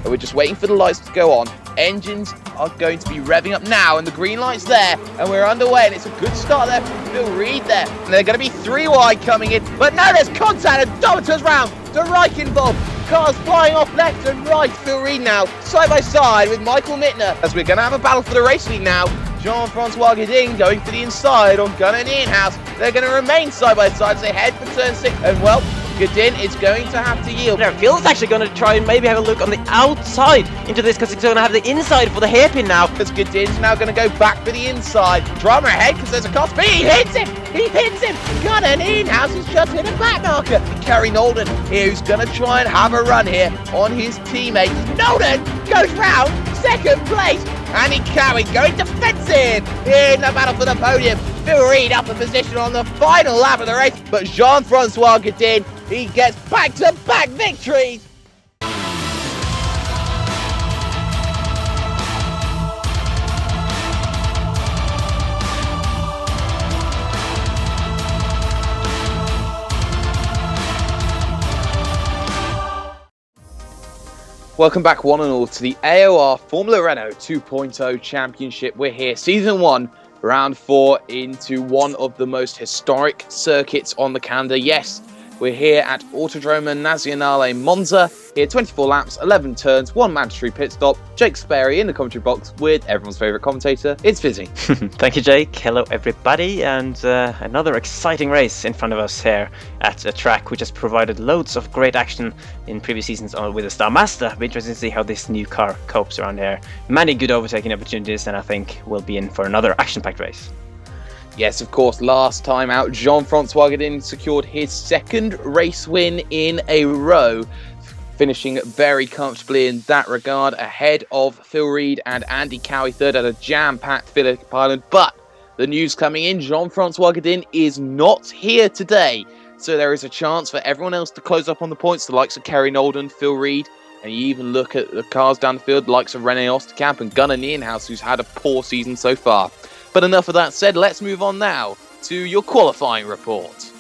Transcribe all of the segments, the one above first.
and we're just waiting for the lights to go on. Engines are going to be revving up now, and the green light's there, and we're underway, and it's a good start there from Phil Reed there. And they're going to be 3 wide coming in, but now there's contact, and Domitor's round to Reich involved. Cars flying off left and right. Phil Reed now side by side with Michael Mittner, as we're going to have a battle for the race lead now. Jean-Francois Godin going for the inside on Gunnar Nienhaus. They're going to remain side by side as they head for turn 6, and well, Godin is going to have to yield. Phil's actually going to try and maybe have a look on the outside into this, because he's going to have the inside for the hairpin now. Because Godin's now going to go back for the inside. Drama ahead because there's a car speed. He hits him! He hits him! Gunnar Nienhaus is just hit a back marker. Kerry Nolden here, who's going to try and have a run here on his teammate. Nolden goes round, second place. Andy Cowie going defensive in the battle for the podium. Phil Reed up a position on the final lap of the race, but Jean-Francois Godin, he gets back-to-back victories. Welcome back one and all to the AOR Formula Renault 2.0 Championship. We're here, Season 1, Round 4, into one of the most historic circuits on the calendar. Yes, we're here at Autodromo Nazionale Monza. Here, 24 laps, 11 turns, 1 mandatory pit stop. Jake Sparey in the commentary box with everyone's favourite commentator. It's Fisi. Thank you, Jake. Hello, everybody. And another exciting race in front of us here at a track which has provided loads of great action in previous seasons with the Star Master. Be interesting to see how this new car copes around here. Many good overtaking opportunities, and I think we'll be in for another action-packed race. Yes, of course, last time out, Jean-Francois Godin secured his 2nd race win in a row, finishing very comfortably in that regard, ahead of Phil Reed and Andy Cowie, 3rd at a jam-packed Phillip Island. But the news coming in, Jean-Francois Godin is not here today, so there is a chance for everyone else to close up on the points, the likes of Kerry Nolden, Phil Reed, and you even look at the cars down the field, the likes of René Osterkamp and Gunnar Nienhaus, who's had a poor season so far. But enough of that said, let's move on now to your qualifying report.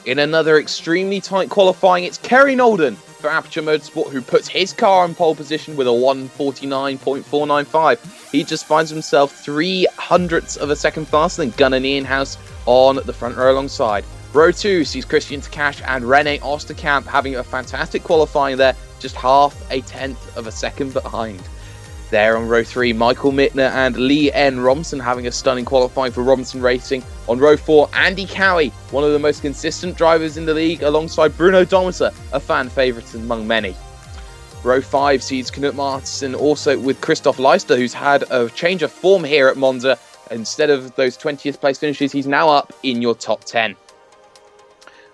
In another extremely tight qualifying, it's Kerry Nolden for Aperture Motorsport, who puts his car in pole position with a 1:49.495. He just finds himself 0.03 of a second faster than Gunnar Nienhaus on the front row alongside. Row 2 sees Christian Takash and René Osterkamp having a fantastic qualifying there, just 0.5 of a second behind. There on row 3, Michael Mittner and Lee N. Robinson having a stunning qualifying for Robinson Racing. On row 4, Andy Cowie, one of the most consistent drivers in the league, alongside Bruno Domitor, a fan favourite among many. Row 5 sees Knut Martinsen also with Christoph Leister, who's had a change of form here at Monza. Instead of those 20th place finishes, he's now up in your top 10.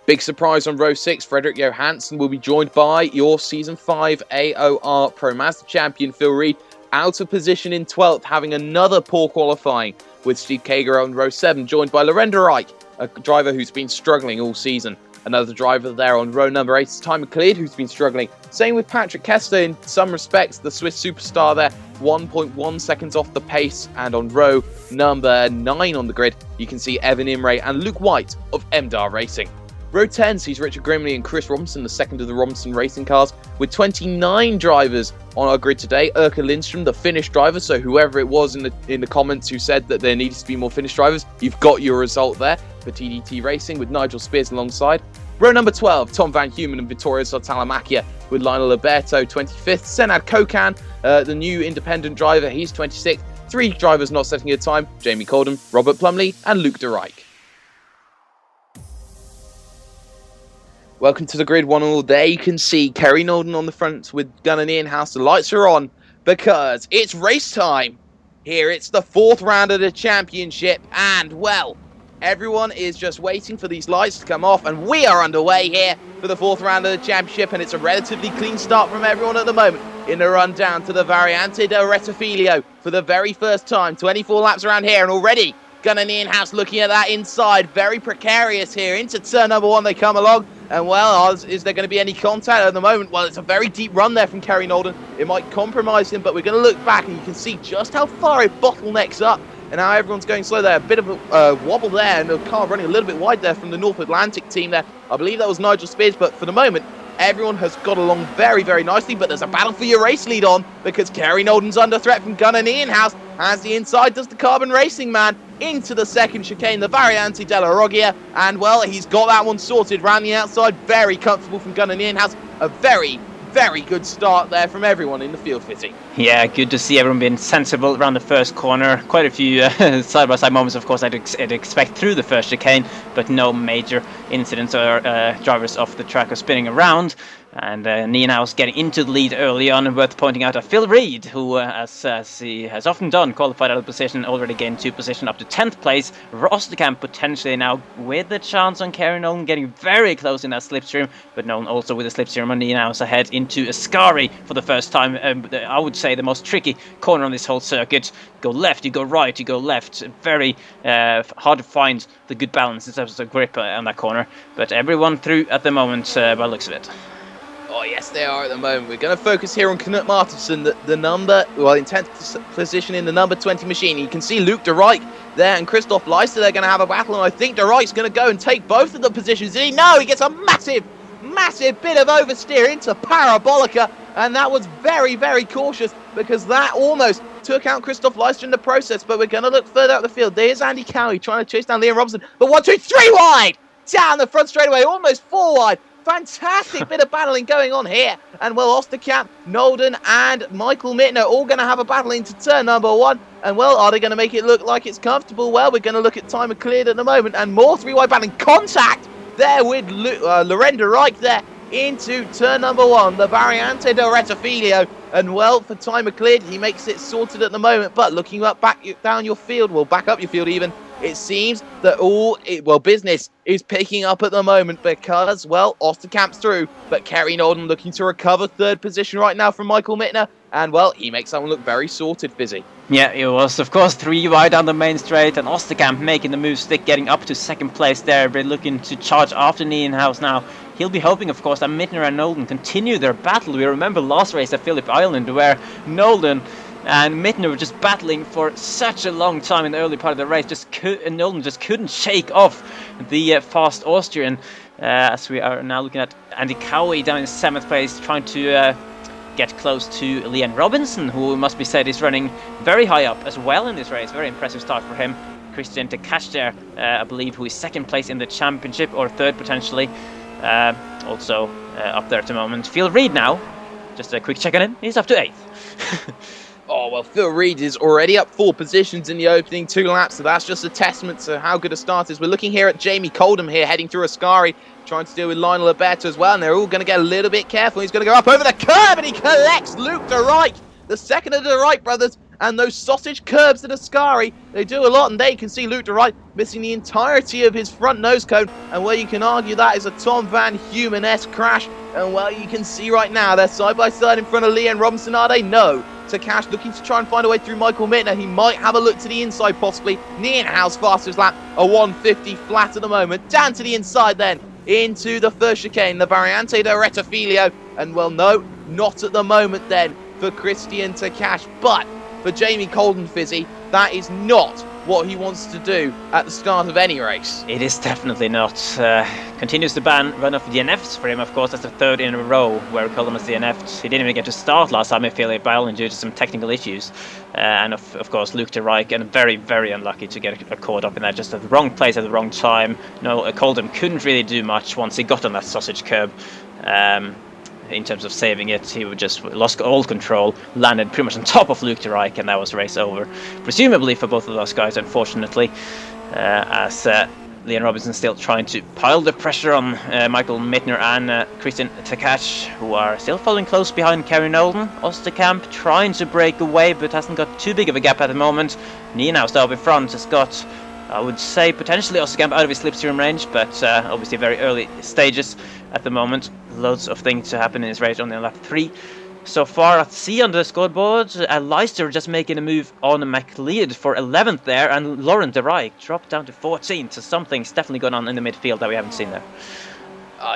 Big surprise on row 6, Frederick Johansson will be joined by your Season 5 AOR Pro Mazda champion Phil Reed, out of position in 12th, having another poor qualifying, with Steve Kager on row 7, joined by Lorenzo Reich, a driver who's been struggling all season. Another driver there on row number 8 is Ty McLeod, who's been struggling. Same with Patrick Kester in some respects, the Swiss superstar there, 1.1 seconds off the pace. And on row number 9 on the grid, you can see Evan Imre and Luke White of MDAR Racing. Row 10 sees Richard Grimley and Chris Robinson, the second of the Robinson Racing cars, with 29 drivers on our grid today. Erka Lindstrom, the Finnish driver, so whoever it was in the comments who said that there needs to be more Finnish drivers, you've got your result there for TDT Racing with Nigel Spears alongside. Row number 12, Tom Van Humen and Vittorio Sotalamakia with Lionel Alberto 25th. Senad Kokan, the new independent driver, he's 26th. 3 drivers not setting a time, Jamie Colden, Robert Plumley and Luke de Rijk. Welcome to the grid one all. There you can see Kerry Nolden on the front with Gunnar Nienhaus. The lights are on because it's race time. Here it's the 4th round of the championship, and well, everyone is just waiting for these lights to come off, and we are underway here for the 4th round of the championship, and it's a relatively clean start from everyone at the moment in the run down to the Variante del Rettifilio for the very first time. 24 laps around here, and already Gunnar Nienhaus looking at that inside, very precarious here. Into turn number 1 they come along, and well, is there going to be any contact at the moment? Well, it's a very deep run there from Kerry Nolden. It might compromise him, but we're going to look back and you can see just how far it bottlenecks up and how everyone's going slow there. A bit of a wobble there, and the car running a little bit wide there from the North Atlantic team there. I believe that was Nigel Spears, but for the moment, everyone has got along very, very nicely, but there's a battle for your race lead on because Kerry Nolden's under threat from Gunnar Nienhuis. As the inside does the Carbon Racing man into the second chicane, the Variante della Roggia, and well, he's got that one sorted round the outside. Very comfortable from Gunnar Nienhuis. A very, very good start there from everyone in the field, Fisi. Yeah, good to see everyone being sensible around the first corner. Quite a few side-by-side moments, of course, I'd expect through the first chicane, but no major incidents or drivers off the track or spinning around. And Nienhuis getting into the lead early on, and worth pointing out Phil Reed, who, as he has often done, qualified out of position, already gained 2 position up to 10th place. Rosterkamp potentially now with the chance on Kerry Nolan, getting very close in that slipstream, but Nolan also with a slipstream on Nienhuis ahead into Sparey for the first time. I would say the most tricky corner on this whole circuit. Go left, you go right, you go left. Very hard to find the good balance in terms of grip on that corner, but everyone through at the moment by the looks of it. Oh, yes, they are at the moment. We're going to focus here on Knut Martinsen, the number, well, in 10th position in the number 20 machine. You can see Luke de Rijk there and Christoph Leister. They're going to have a battle, and I think de Rijk's going to go and take both of the positions. Did he? No, he gets a massive bit of oversteer into Parabolica, and that was very, very cautious because that almost took out Christoph Leister in the process. But we're going to look further out the field. There's Andy Cowie trying to chase down Liam Robinson, but 1, 2, 3 wide! Down the front straightaway, almost 4 wide. Fantastic bit of battling going on here. And well, Osterkamp, Nolden and Michael Mittner all going to have a battle into turn number 1. And well, are they going to make it look like it's comfortable? Well, we're going to look at time cleared at the moment. And more 3-wide battling. Contact there with Loren de Rijk there into turn number 1. The Variante del Rettifilio. And well, for timer cleared, he makes it sorted at the moment. But looking up back down your field, well, back up your field even, it seems that business is picking up at the moment because, well, Osterkamp's through, but Kerry Nolden looking to recover 3rd position right now from Michael Mittner, and, well, he makes that one look very sorted, Fizzy. Yeah, it was, of course, 3 wide down the main straight, and Osterkamp making the move stick, getting up to 2nd place there, but looking to charge after Nienhuis now. He'll be hoping, of course, that Mittner and Nolden continue their battle. We remember last race at Phillip Island where Nolden and Mittner were just battling for such a long time in the early part of the race. Nolden just couldn't shake off the fast Austrian. As we are now looking at Andy Cowie down in 7th place, trying to get close to Liam Robinson, who must be said is running very high up as well in this race. Very impressive start for him. Christian Takash there, I believe, who is 2nd place in the championship, or 3rd potentially. Also up there at the moment. Phil Reed now, just a quick check on him, he's up to 8th. Oh, well, Phil Reed is already up 4 positions in the opening 2 laps, so that's just a testament to how good a start is. We're looking here at Jamie Coldham here, heading through Ascari, trying to deal with Lionel Alberto as well, and they're all going to get a little bit careful. He's going to go up over the curb, and he collects Luke de Rijk, the second of the Wright brothers, and those sausage curbs at Ascari, they do a lot, and there you can see Luke de Rijk missing the entirety of his front nose cone, and well, you can argue that is a Tom Van Human-esque crash, and well, you can see right now, they're side by side in front of Liam Robinson, are they? No. Takash looking to try and find a way through Michael Mittner. He might have a look to the inside possibly. Nienhuis fastest lap, a 150 flat at the moment. Down to the inside then, into the first chicane, the Variante del Rettifilio. And well, no, not at the moment then for Christian Takash. But for Jamie Colden, Fizzy, that is not what he wants to do at the start of any race. It is definitely not. Continues to ban run of DNFs for him, of course. That's the 3rd in a row where Colden has DNF'd. He didn't even get to start last time in Phillip Island due to some technical issues. And of course, Luke de Rijk, and very, very unlucky to get caught up in that. Just at the wrong place at the wrong time. No, Colden couldn't really do much once he got on that sausage curb. In terms of saving it, he would just lost all control, landed pretty much on top of Luke de Rijk, and that was race over. Presumably for both of those guys, unfortunately, as Liam Robinson still trying to pile the pressure on Michael Mittner and Christian Takash, who are still following close behind Kerry Nolden. Osterkamp trying to break away, but hasn't got too big of a gap at the moment. Nienhuis up in front has got, I would say, potentially Osterkamp out of his slipstream range, but obviously very early stages at the moment. Loads of things to happen in this race, only on lap 3 so far. At see on the scoreboard, Leister just making a move on McLeod for 11th there, and Lauren de Rijk dropped down to 14th, so something's definitely going on in the midfield that we haven't seen there.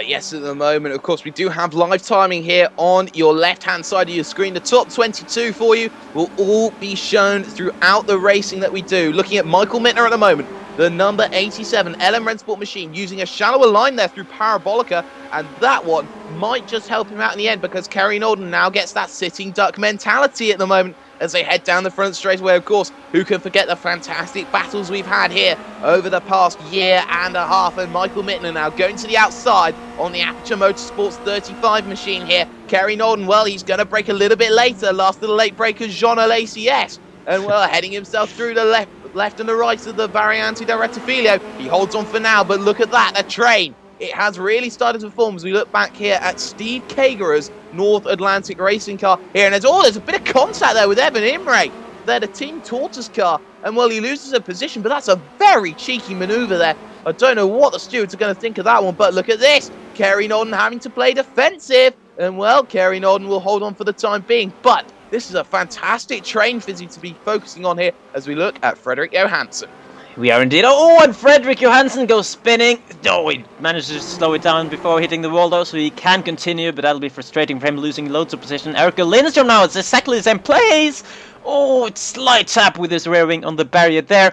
Yes, at the moment, of course, we do have live timing here on your left-hand side of your screen. The top 22 for you will all be shown throughout the racing that we do. Looking at Michael Mittner at the moment, the number 87 LM Rennsport machine, using a shallower line there through Parabolica, and that one might just help him out in the end, because Kerry Norden now gets that sitting duck mentality at the moment as they head down the front straightaway. Of course, who can forget the fantastic battles we've had here over the past year and a half, and Michael Mittner now going to the outside on the Aperture Motorsports 35 machine here. Kerry Norden, well, he's going to brake a little bit later, last of the late breakers, Jean ACS, and well, heading himself through the left and the right of the Variante del Rettifilo. He holds on for now, but look at that, the train. It has really started to form as we look back here at Steve Kager's North Atlantic racing car here. And there's a bit of contact there with Evan Imre. They're the Team Tortoise car. And, well, he loses a position, but that's a very cheeky manoeuvre there. I don't know what the stewards are going to think of that one, but look at this. Kerry Norden having to play defensive. And, well, Kerry Norden will hold on for the time being. But this is a fantastic train, Fizzy, to be focusing on here as we look at Frederick Johansson. We are indeed. Oh, and Frederick Johansson goes spinning. Oh, he managed to slow it down before hitting the wall, though, so he can continue, but that'll be frustrating for him, losing loads of position. Eric Lindstrom now, it's exactly the same place. Oh, it's slight tap with his rear wing on the barrier there.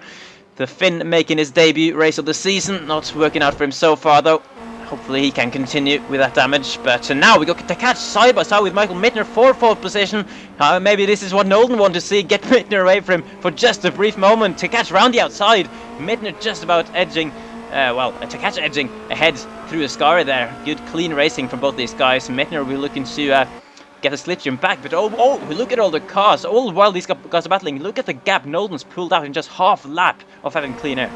The Finn making his debut race of the season. Not working out for him so far, though. Hopefully he can continue with that damage. But now we go to catch side by side with Michael Mittner for fourth position. Maybe this is what Nolan wanted to see. Get Mittner away from him for just a brief moment to catch round the outside. Mittner just about edging, to catch edging ahead through the scar there. Good clean racing from both these guys. Mittner will be looking to get the slipstream back. But oh, look at all the cars. All while these guys are battling. Look at the gap Nolan's pulled out in just half a lap of having clean air.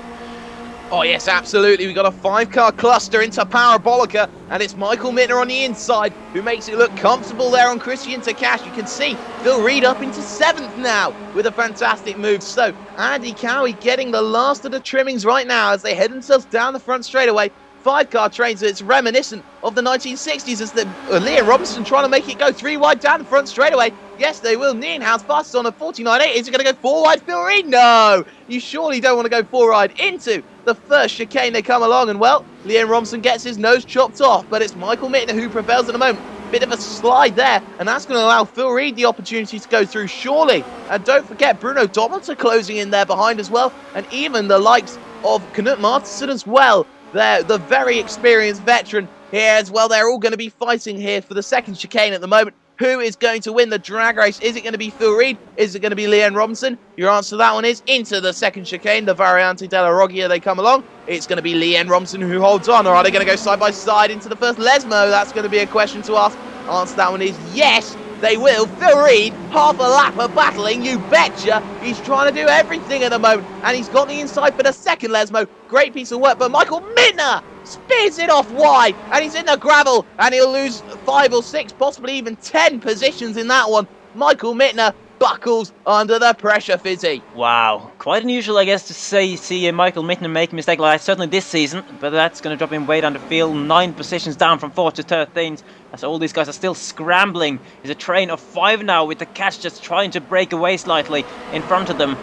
Oh yes, absolutely. We got a 5-car cluster into Parabolica, and it's Michael Mittner on the inside who makes it look comfortable there on Christian Takash. You can see Phil Reed up into 7th now with a fantastic move. So Andy Cowie getting the last of the trimmings right now as they head themselves down the front straightaway. 5-car train, so it's reminiscent of the 1960s as the Liam Robinson trying to make it go 3 wide down the front straightaway. Yes, they will. Nienhouse fastest on a 49.8. Is it going to go 4 wide, Phil Reed? No! You surely don't want to go 4 wide into the first chicane they come along. And, well, Liam Robinson gets his nose chopped off, but it's Michael Mittner who prevails at the moment. Bit of a slide there, and that's going to allow Phil Reed the opportunity to go through, surely. And don't forget, Bruno Dommels are closing in there behind as well, and even the likes of Knut Martinsen as well. They're the very experienced veteran here as well. They're all going to be fighting here for the second chicane at the moment. Who is going to win the drag race? Is it going to be Phil Reed? Is it going to be Leon Robinson? Your answer to that one is into the second chicane, the Variante della Roggia, they come along. It's going to be Leon Robinson who holds on, or are they going to go side by side into the first Lesmo? That's going to be a question to ask. Answer to that one is yes, they will. Phil Reed, half a lap of battling, you betcha. He's trying to do everything at the moment, and he's got the inside for the second Lesmo. Great piece of work, but Michael Mittner spears it off wide, and he's in the gravel, and he'll lose 5 or 6, possibly even 10 positions in that one. Michael Mittner buckles under the pressure, Fizzy. Wow, quite unusual, I guess, to see Michael Mittner make a mistake like that, certainly this season, but that's going to drop him way down the field, 9 positions down from 4th to 13th, as all these guys are still scrambling. There's a train of 5 now, with the catch just trying to break away slightly in front of them.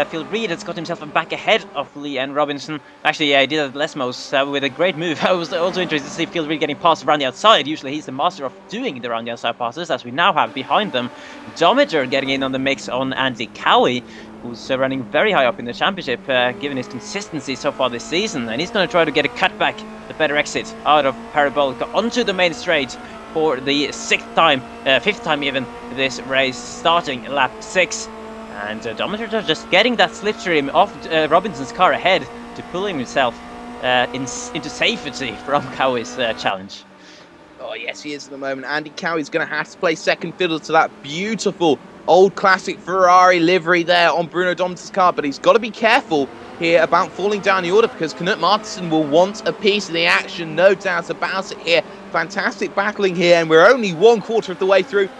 Phil Reed has got himself back ahead of Lee and Robinson. Actually, he did it at Lesmos with a great move. I was also interested to see Phil Reed getting passed around the outside. Usually he's the master of doing the around the outside passes, as we now have behind them. Dometer getting in on the mix on Andy Cowie, who's running very high up in the championship, given his consistency so far this season. And he's going to try to get a cutback, the better exit, out of Parabolica onto the main straight for the 5th time even, this race, starting lap 6. And Dometer just getting that slipstream off Robinson's car ahead to pulling himself into safety from Cowie's challenge. Oh, yes, he is at the moment. Andy Cowie's going to have to play second fiddle to that beautiful old classic Ferrari livery there on Bruno Dometer's car, but he's got to be careful here about falling down the order, because Knut Martinsen will want a piece of the action, no doubt about it here. Fantastic battling here, and we're only 1/4 of the way through.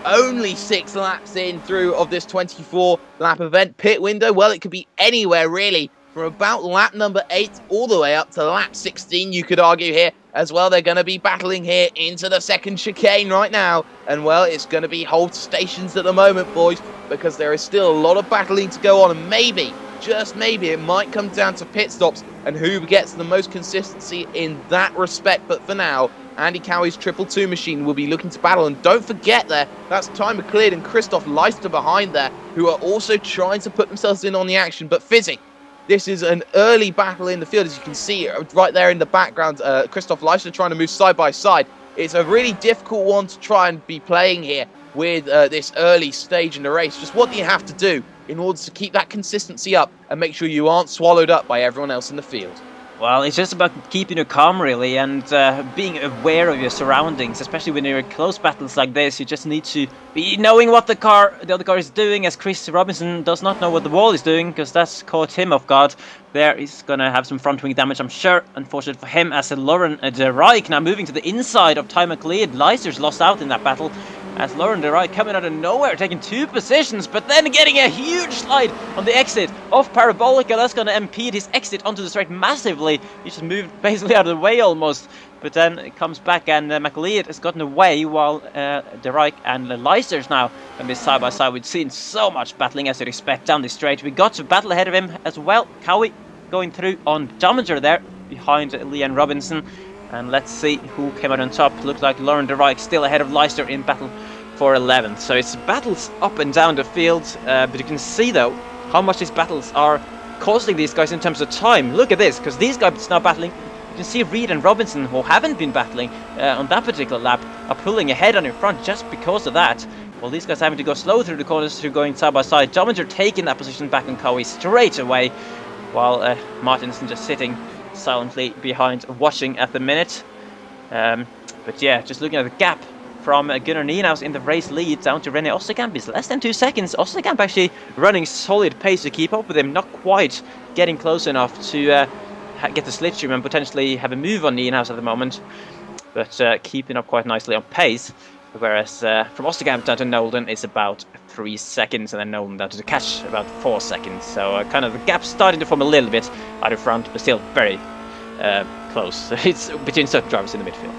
Only 6 laps in through of this 24-lap event. Pit window, well, it could be anywhere, really, from about lap number 8 all the way up to lap 16, you could argue here as well. They're going to be battling here into the second chicane right now. And, well, it's going to be hold stations at the moment, boys, because there is still a lot of battling to go on. And maybe, just maybe, it might come down to pit stops and who gets the most consistency in that respect. But for now, Andy Cowie's 222 machine will be looking to battle. And don't forget there, that's Ty McLeod and Christoph Leister behind there, who are also trying to put themselves in on the action. But Fizzy, This is an early battle in the field, as you can see right there in the background. Christoph Leicester trying to move side by side. It's a really difficult one to try and be playing here with this early stage in the race. Just what do you have to do in order to keep that consistency up and make sure you aren't swallowed up by everyone else in the field? Well, it's just about keeping you calm, really, and being aware of your surroundings, especially when you're in close battles like this. You just need to be knowing what the other car is doing, as Chris Robinson does not know what the wall is doing, because that's caught him off guard. There, he's going to have some front wing damage, I'm sure. Unfortunate for him, as Lauren de Rijk now moving to the inside of Ty McLeod. Leister's lost out in that battle, as Lauren de Rijk coming out of nowhere, taking 2 positions, but then getting a huge slide on the exit of Parabolica. That's going to impede his exit onto the straight massively. He just moved basically out of the way almost. But then it comes back, and McLeod has gotten away, while de Rijk and Leister's now going to be side by side. We've seen so much battling, as you'd expect, down this straight. We got to battle ahead of him as well. Cowie going through on Dominger there, behind Leanne Robinson. And let's see who came out on top. Looks like Lauren de Rijk still ahead of Leister in battle for 11th. So it's battles up and down the field, but you can see though how much these battles are costing these guys in terms of time. Look at this, because these guys now battling. You can see Reed and Robinson, who haven't been battling on that particular lap, are pulling ahead on in front just because of that. Well, these guys having to go slow through the corners, through going side by side. Dominger taking that position back on Cowie straight away, while Martinsen just sitting silently behind, watching at the minute. But yeah, just looking at the gap from Gunnar Nienhuis in the race lead down to René Osterkamp is less than 2 seconds. Osterkamp actually running solid pace to keep up with him, not quite getting close enough to get the slipstream and potentially have a move on Nienhuis at the moment, but keeping up quite nicely on pace. Whereas from Osterkamp down to Nolden is about 3 seconds, and then Nolden down to the catch about 4 seconds. So kind of the gap starting to form a little bit out in front, but still very close. It's between certain drivers in the midfield.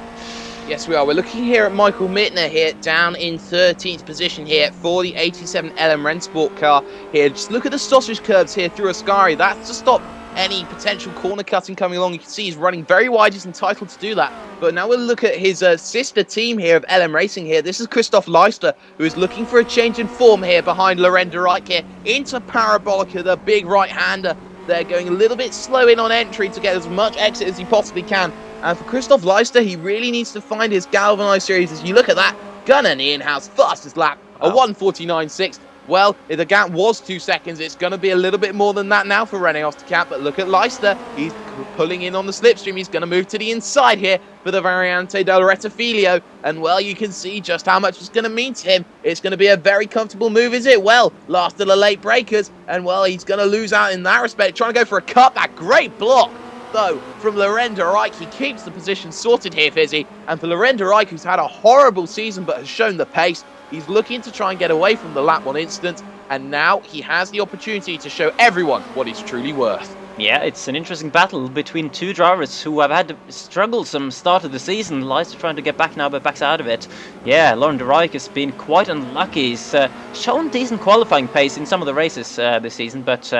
Yes, we are. We're looking here at Michael Mittner here, down in 13th position here for the 87 LM Rennsport car here. Just look at the sausage curves here through Ascari. That's to stop any potential corner cutting coming along. You can see he's running very wide. He's entitled to do that. But now we'll look at his sister team here of LM Racing here. This is Christoph Leister, who is looking for a change in form here behind Loren de Rijk here into Parabolica, the big right-hander. They're going a little bit slow in on entry to get as much exit as he possibly can. And for Christoph Leister, he really needs to find his galvanized series. As you look at that, Gunnar Nienhuis, fastest lap, a 1:49.6. Well, if the gap was 2 seconds, it's going to be a little bit more than that now for René Osterkamp. But look at Leister. He's pulling in on the slipstream. He's going to move to the inside here for the Variante del Rettifilio. And, well, you can see just how much it's going to mean to him. It's going to be a very comfortable move, is it? Well, last of the late breakers. And, well, he's going to lose out in that respect. Trying to go for a cutback. Great block, though, from Loren de Rijk. He keeps the position sorted here, Fizzy. And for Loren de Rijk, who's had a horrible season but has shown the pace, he's looking to try and get away from the lap 1 incident, and now he has the opportunity to show everyone what he's truly worth. Yeah, it's an interesting battle between two drivers who have had to struggle some start of the season. Leister trying to get back now, but backs out of it. Yeah, Loren de Rijk has been quite unlucky. He's shown decent qualifying pace in some of the races this season, but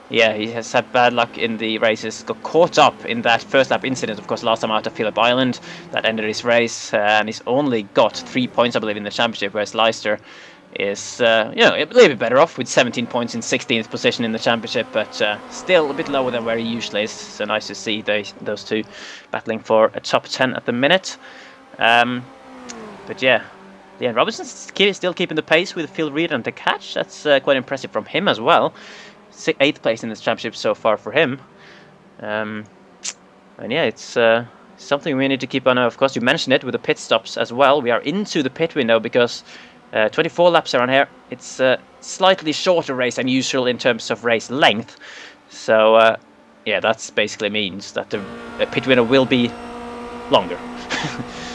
yeah, he has had bad luck in the races. Got caught up in that first lap incident, of course, last time out of Phillip Island. That ended his race, and he's only got 3 points, I believe, in the championship, whereas Leister is, a little bit better off with 17 points in 16th position in the championship, but still a bit lower than where he usually is. So nice to see those two battling for a top 10 at the minute. But yeah, Leanne Robinson's still keeping the pace with Phil Reed and the catch. That's quite impressive from him as well. 8th place in this championship so far for him. And yeah, it's something we need to keep on. Of course, you mentioned it with the pit stops as well. We are into the pit window because 24 laps around here. It's a slightly shorter race than usual in terms of race length. So yeah, that basically means that the pit window will be longer.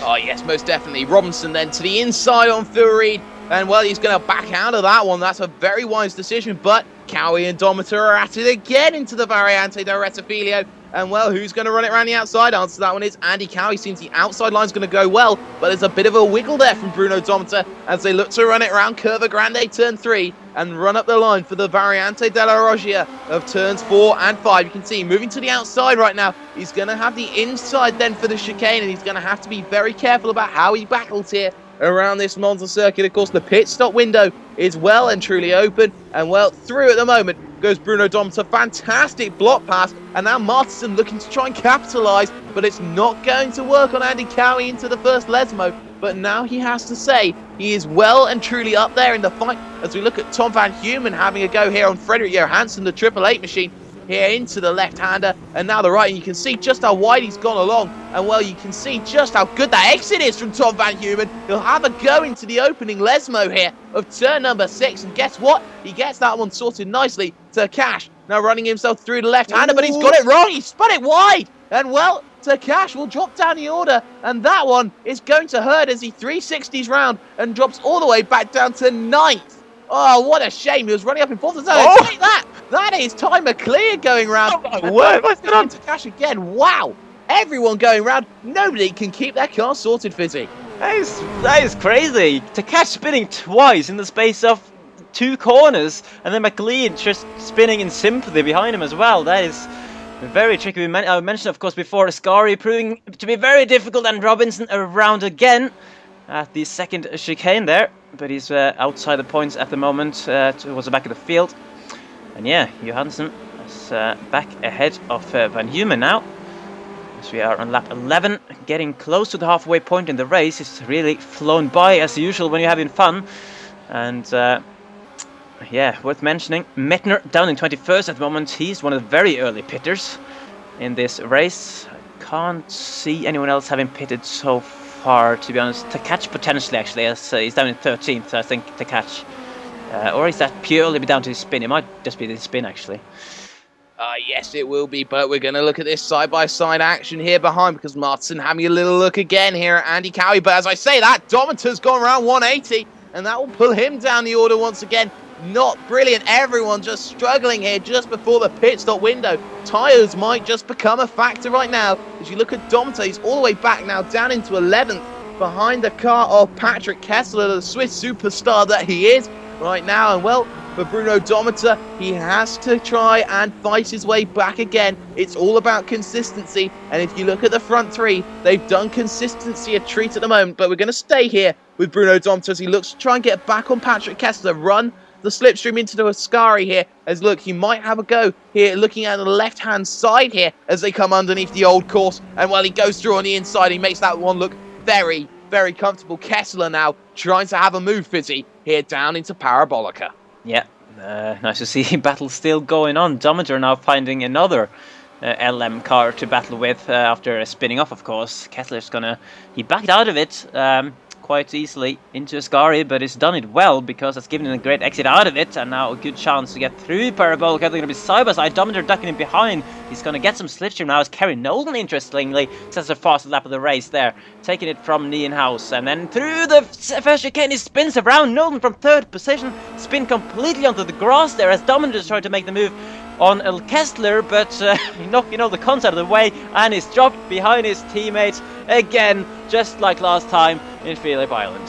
Oh yes, most definitely. Robinson then to the inside on Phil Reed. And well, he's going to back out of that one. That's a very wise decision. But Cowie and Domitor are at it again into the Variante del Rettifilio. And well, who's going to run it around the outside? Answer to that one is Andy Cowie. Seems the outside line's going to go well, but there's a bit of a wiggle there from Bruno Domitor as they look to run it around Curva Grande turn 3 and run up the line for the Variante della Roggia of turns 4 and 5. You can see moving to the outside right now. He's going to have the inside then for the chicane, and he's going to have to be very careful about how he battles here around this Monza circuit. Of course, the pit stop window is well and truly open, and well through at the moment goes Bruno Dometer. Fantastic block pass. And now Martinsen looking to try and capitalise. But it's not going to work on Andy Cowie into the first Lesmo. But now he has to say he is well and truly up there in the fight. As we look at Tom van Humen having a go here on Frederik Johansson, the 888 machine. Here into the left-hander, and now the right, and you can see just how wide he's gone along, and well, you can see just how good that exit is from Tom van Humen. He'll have a go into the opening Lesmo here of turn number 6, and guess what? He gets that one sorted nicely to Cash. Now running himself through the left-hander, but he's got it wrong. He spun it wide, and well, Cash will drop down the order, and that one is going to hurt as he 360s round and drops all the way back down to 9th. Oh, what a shame. He was running up in 4th. Oh, take that. That is timer clear going round. Oh, my word. What's going on? To Cash again. Wow. Everyone going round. Nobody can keep their car sorted, Fizzy. That is crazy. To Cash spinning twice in the space of 2 corners, and then McLean just spinning in sympathy behind him as well. That is very tricky. I mentioned, of course, before, Sparey proving to be very difficult, and Robinson around again at the second chicane there. But he's outside the points at the moment, towards the back of the field. And yeah, Johansson is back ahead of Van Humen now. As we are on lap 11, getting close to the halfway point in the race. It's really flown by as usual when you're having fun. And yeah, worth mentioning, Mettner down in 21st at the moment. He's one of the very early pitters in this race. I can't see anyone else having pitted so far, to be honest. To Catch potentially, actually, as he's down in 13th, I think, to Catch. Or is that purely down to his spin? It might just be the spin, actually. Yes, it will be, but we're going to look at this side-by-side action here behind, because Martinsen having a little look again here at Andy Cowie. But as I say that, Dometer's gone around 180, and that will pull him down the order once again. Not brilliant. Everyone just struggling here just before the pit stop window. Tyres might just become a factor right now. As you look at Dometer, he's all the way back now, down into 11th, behind the car of Patrick Kessler, the Swiss superstar that he is right now. And well, for Bruno Dometer, he has to try and fight his way back again. It's all about consistency. And if you look at the front 3, they've done consistency a treat at the moment. But we're going to stay here with Bruno Dometer as he looks to try and get back on Patrick Kessler, run the slipstream into the Sparey here, as look, he might have a go here, looking at the left-hand side here, as they come underneath the old course, and while he goes through on the inside, he makes that one look very, very comfortable. Kessler now trying to have a move, Fizzy, here down into Parabolica. Yeah, nice to see battle still going on. Dometer now finding another LM car to battle with after spinning off, of course. Kessler's he backed out of it quite easily into Sparey, but he's done it well because it's given him a great exit out of it, and now a good chance to get through Parabolica. They're going to be side by side. Dometer ducking him behind. He's going to get some slipstream now as Kerry Nolan, interestingly, sets the fastest lap of the race there, taking it from Nienhaus, and then through the first chicane, he spins around Nolan from 3rd position, spin completely onto the grass there as Dometer's trying to make the move on El Kessler, but knocking all the cons out of the way, and he's dropped behind his teammate again, just like last time in Phillip Island.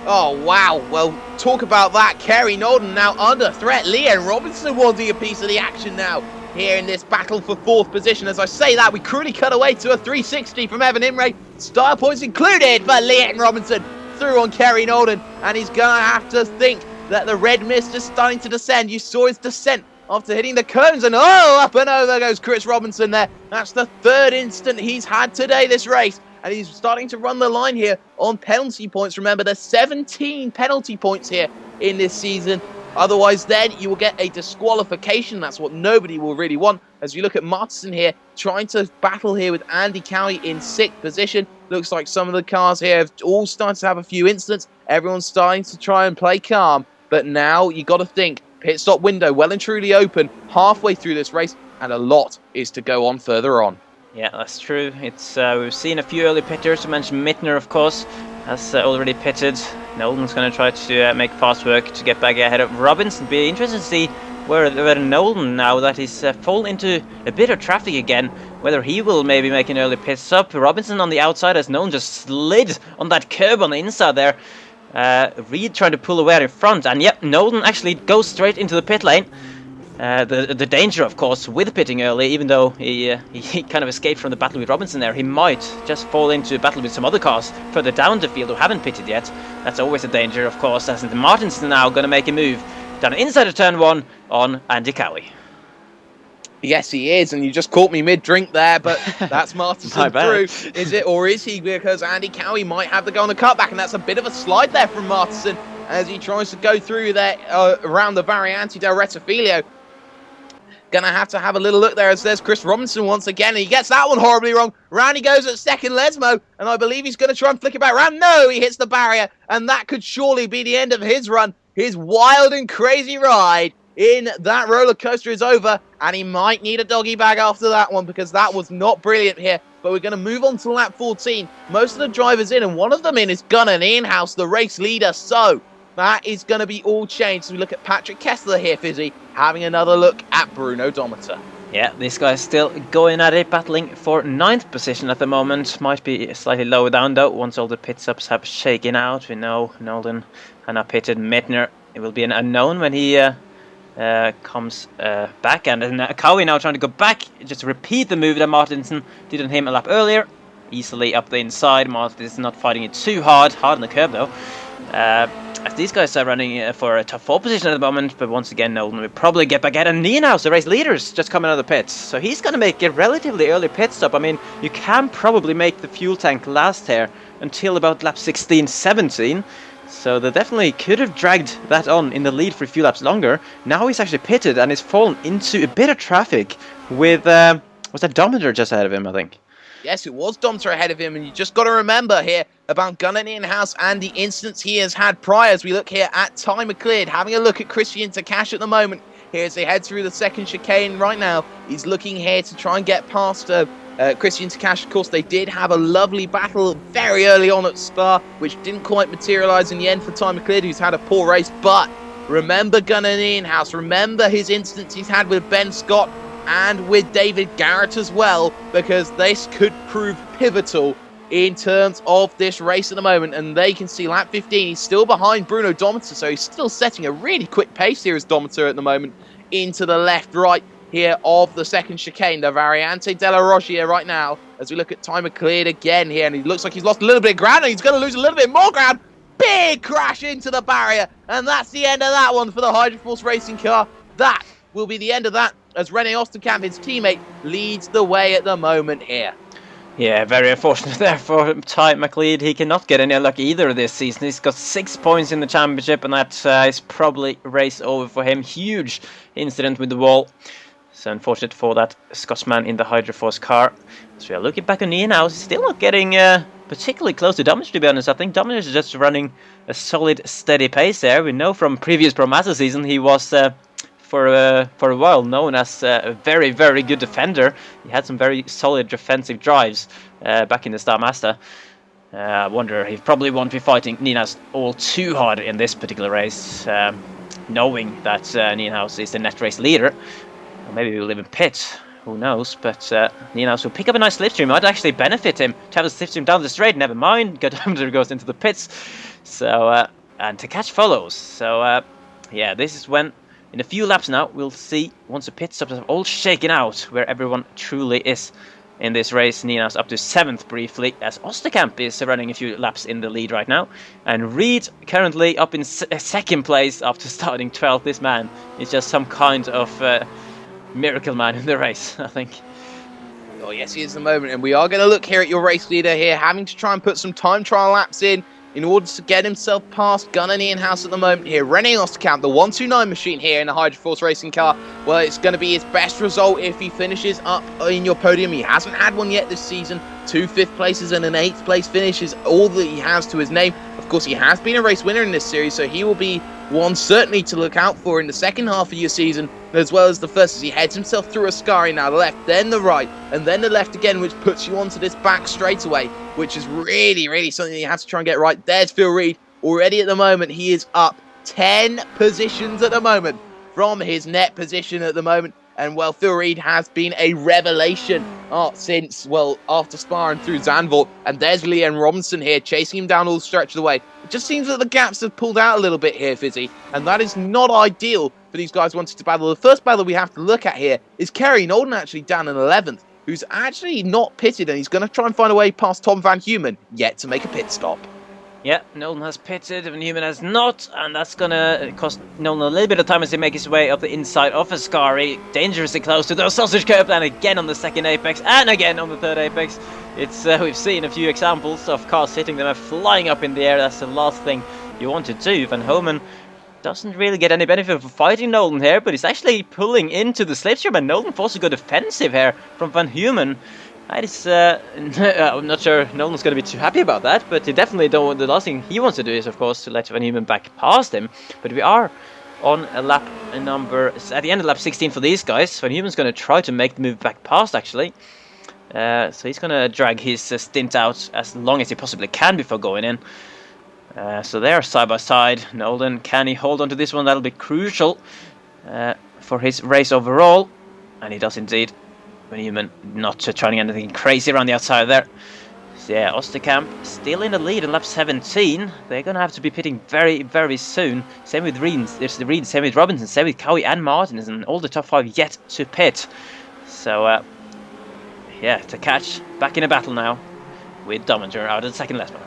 Oh, wow. Well, talk about that. Kerry Norden now under threat. Leanne Robinson wanting a piece of the action now here in this battle for 4th position. As I say that, we cruelly cut away to a 360 from Evan Imre. Style points included, but Leanne Robinson through on Kerry Norden, and he's going to have to think that the red mist is starting to descend. You saw his descent after hitting the cones, and oh, up and over goes Chris Robinson there. That's the 3rd instant he's had today this race, and he's starting to run the line here on penalty points. Remember, there's 17 penalty points here in this season. Otherwise, then you will get a disqualification. That's what nobody will really want. As you look at Martinsen here, trying to battle here with Andy Cowie in 6th position. Looks like some of the cars here have all started to have a few incidents. Everyone's starting to try and play calm, but now you got to think. Pit stop window well and truly open halfway through this race, and a lot is to go on further on. Yeah, that's true. It's we've seen a few early pitters. I mentioned Mittner, of course, has already pitted. Nolan's going to try to make fast work to get back ahead of Robinson. Be interesting to see where Nolan, now that he's fallen into a bit of traffic again, whether he will maybe make an early pit stop. Robinson on the outside as Nolan just slid on that curb on the inside there. Reed trying to pull away out in front, and yep, Nolan actually goes straight into the pit lane. The danger, of course, with pitting early, even though he kind of escaped from the battle with Robinson there, he might just fall into a battle with some other cars further down the field who haven't pitted yet. That's always a danger, of course, as Martinsen now going to make a move down inside of turn 1 on Andy Cowie. Yes, he is, and you just caught me mid-drink there, but that's My Martinsen bad. through. Is it, or is he? Because Andy Cowie might have to go on the cutback, and that's a bit of a slide there from Martinsen as he tries to go through there around the Variante del Rettifilo. Gonna have to have a little look there as there's Chris Robinson once again, and he gets that one horribly wrong. Round he goes at second, Lesmo, and I believe he's going to try and flick it back around. No, he hits the barrier, and that could surely be the end of his run. His wild and crazy ride in that roller coaster is over, and he might need a doggy bag after that one because that was not brilliant here. But we're going to move on to lap 14. Most of the drivers in, and one of them in is Gunnar Nienhuis, the race leader. So that is going to be all changed. So we look at Patrick Kessler here, Fizzy, having another look at Bruno Dometer. Yeah, this guy's still going at it, battling for 9th position at the moment. Might be slightly lower down though, once all the pit stops have shaken out. We know Nolden and now pitted Mittner. It will be an unknown when he comes back. And then Cowie now trying to go back, just to repeat the move that Martinsen did on him a lap earlier. Easily up the inside. Martinsen not fighting it too hard on the curb though. As these guys are running for a top 4 position at the moment, but once again, Nolan will probably get back at. And Nienhuis, the race leaders, just coming out of the pits. So he's going to make a relatively early pit stop. I mean, you can probably make the fuel tank last here until about lap 16, 17. So they definitely could have dragged that on in the lead for a few laps longer. Now he's actually pitted and is fallen into a bit of traffic with, was that Dometer just ahead of him, I think? Yes, it was Dometer ahead of him, and you just got to remember here about Gunnar Nienhuis and the instance he has had prior. As we look here at Tyler Cleared, having a look at Christian Takash at the moment. Here as they head through the second chicane right now, he's looking here to try and get past Christian Takash. Of course, they did have a lovely battle very early on at Spa, which didn't quite materialise in the end for Tyler Cleared, who's had a poor race. But remember Gunnar Nienhuis, remember his instance he's had with Ben Scott and with David Garrett as well, because this could prove pivotal in terms of this race at the moment. And they can see lap 15, he's still behind Bruno Dometer, so he's still setting a really quick pace here as Dometer at the moment into the left-right here of the second chicane, the Variante della Roccia right now, as we look at Tyler Cleared again here, and he looks like he's lost a little bit of ground, and he's going to lose a little bit more ground. Big crash into the barrier, and that's the end of that one for the Hydroforce racing car. That will be the end of that, as René Osterkamp, his teammate, leads the way at the moment here. Yeah, very unfortunate there for Ty McLeod. He cannot get any luck either this season. He's got 6 points in the championship, and that is probably race over for him. Huge incident with the wall. So unfortunate for that Scotsman in the Hydroforce car. So we are looking back on Nienhuis. He's still not getting particularly close to Dometer, to be honest. I think Dometer is just running a solid, steady pace there. We know from previous Pro Master season he was for a while known as a very, very good defender. He had some very solid defensive drives back in the Star Master. I wonder, he probably won't be fighting Nienhuis all too hard in this particular race, knowing that Nienhuis is the net race leader. Or maybe we'll live in pit, who knows, but Nienhuis will pick up a nice slipstream. Might actually benefit him to have a slipstream down the straight, never mind. Dometer goes into the pits, so and Takash follows. So yeah, this is when, in a few laps now, we'll see, once the pit stops have all shaken out, where everyone truly is in this race. Nienhuis up to 7th briefly, as Osterkamp is running a few laps in the lead right now. And Reed currently up in 2nd place after starting 12th. This man is just some kind of miracle man in the race, I think. Oh yes, he is the moment, and we are going to look here at your race leader here, having to try and put some time trial laps in order to get himself past Gunnar Nienhuis at the moment here. René Osterkamp, the 129 machine here in the Hydroforce racing car. Well, it's going to be his best result if he finishes up in your podium. He hasn't had one yet this season. 2 5th places and an 8th place finish is all that he has to his name. Of course, he has been a race winner in this series, so he will be one certainly to look out for in the second half of your season, as well as the first, as he heads himself through Ascari now, the left, then the right, and then the left again, which puts you onto this back straightaway, which is really, really something you have to try and get right. There's Phil Reed. Already at the moment, he is up 10 positions at the moment from his net position at the moment. And, well, Phil Reed has been a revelation since, well, after Spa and through Zandvoort. And there's Liam Robinson here, chasing him down all the stretch of the way. It just seems that the gaps have pulled out a little bit here, Fizzy. And that is not ideal for these guys wanting to battle. The first battle we have to look at here is Kerry Nolden actually down in 11th, who's actually not pitted. And he's going to try and find a way past Tom Van Humen, yet to make a pit stop. Yeah, Nolan has pitted, Van Human has not, and that's gonna cost Nolan a little bit of time as he makes his way up the inside of a Sparey, dangerously close to the sausage curb, and again on the second apex, and again on the third apex. It's we've seen a few examples of cars hitting them and flying up in the air. That's the last thing you want to do. Van Homan doesn't really get any benefit from fighting Nolan here, but he's actually pulling into the slipstream, and Nolan forces a good defensive here from Van Human. That is, I'm not sure Nolan's going to be too happy about that, but he definitely don't. The last thing he wants to do is, of course, to let Van Human back past him. But we are on a lap number at the end of lap 16 for these guys. Van Human's going to try to make the move back past, actually. So he's going to drag his stint out as long as he possibly can before going in. So they are side by side. Nolan, can he hold on to this one? That'll be crucial for his race overall, and he does indeed. Van Human not trying anything crazy around the outside there. So yeah, Osterkamp still in the lead in lap 17. They're going to have to be pitting very, very soon. Same with Reeds, same with Robinson, same with Cowie and Martinsen, and all the top 5 yet to pit. So yeah, to catch back in a battle now with Dominger out of the second last one.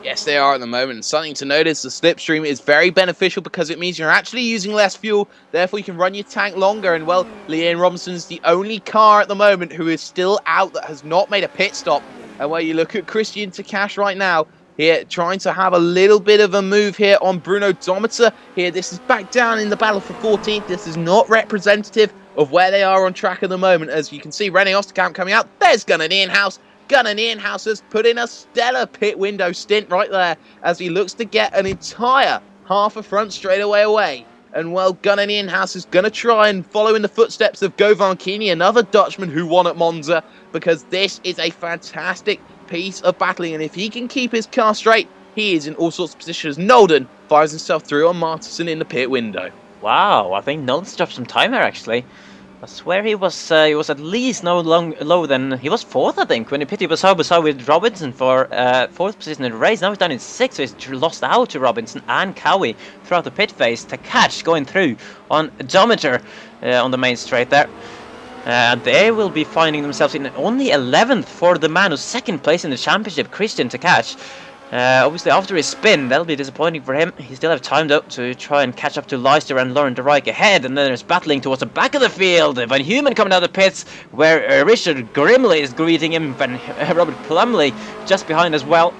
Yes, they are at the moment. And something to notice, the slipstream is very beneficial because it means you're actually using less fuel. Therefore, you can run your tank longer. And, well, Leanne Robinson's the only car at the moment who is still out that has not made a pit stop. And where you look at Christian Takash right now, here trying to have a little bit of a move here on Bruno Dometer. Here, this is back down in the battle for 14th. This is not representative of where they are on track at the moment. As you can see, René Osterkamp coming out. There's Gunnar Nienhaus. Gunnar Nienhaus has put in a stellar pit window stint right there as he looks to get an entire half a front straightaway away. And, well, Gunnar Nienhaus is going to try and follow in the footsteps of Govan Keeney, another Dutchman who won at Monza, because this is a fantastic piece of battling. And if he can keep his car straight, he is in all sorts of positions. Nolden fires himself through on Martinsen in the pit window. Wow, I think Nolden's dropped some time there, actually. I swear he was at least lower than he was 4th, I think, when he pitted. He was side by side with Robinson for 4th position in the race. Now he's down in 6th, so he's lost out to Robinson and Cowie throughout the pit phase. To catch going through on Dometer on the main straight there. And they will be finding themselves in only 11th for the man who's 2nd place in the championship, Christian Takash. Obviously, after his spin, that'll be disappointing for him. He still have time, though, to try and catch up to Leister and Lauren de Rijk ahead. And then there's battling towards the back of the field. Van Human coming out of the pits, where Richard Grimley is greeting him. Robert Plumley just behind as well.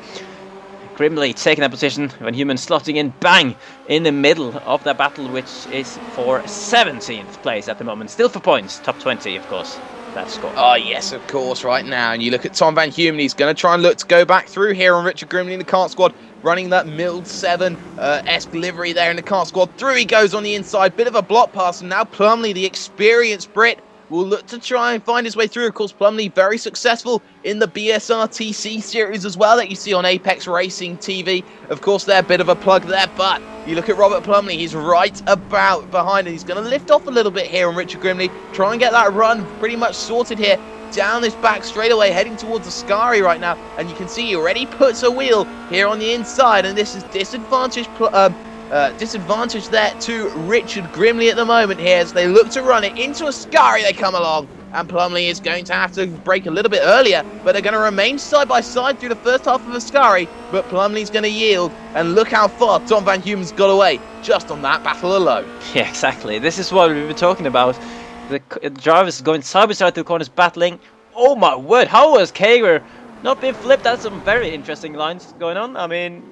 Grimley taking that position. Van Human slotting in, bang, in the middle of that battle, which is for 17th place at the moment. Still for points, top 20, of course. That score. Oh, yes, of course, right now. And you look at Tom Van Humen, he's going to try and look to go back through here on Richard Grimley in the kart squad, running that milled 7-esque livery there in the kart squad. Through he goes on the inside, bit of a block pass, and now Plumley, the experienced Brit, will look to try and find his way through. Of course, Plumley very successful in the BSRTC series as well that you see on Apex Racing TV. Of course, they're a bit of a plug there, but you look at Robert Plumley, he's right about behind, and he's going to lift off a little bit here on Richard Grimley, try and get that run pretty much sorted here down this back straightaway, heading towards the Sparey right now, and you can see he already puts a wheel here on the inside, and this is disadvantage there to Richard Grimley at the moment here as they look to run it into a Sparey. They come along, and Plumley is going to have to brake a little bit earlier, but they're going to remain side by side through the first half of a Sparey. But Plumley's going to yield, and look how far Tom Van Humen's got away just on that battle alone. Yeah, exactly. This is what we've been talking about. The drivers going side by side through the corners, battling. Oh my word! How was Kager not being flipped? That's some very interesting lines going on. I mean,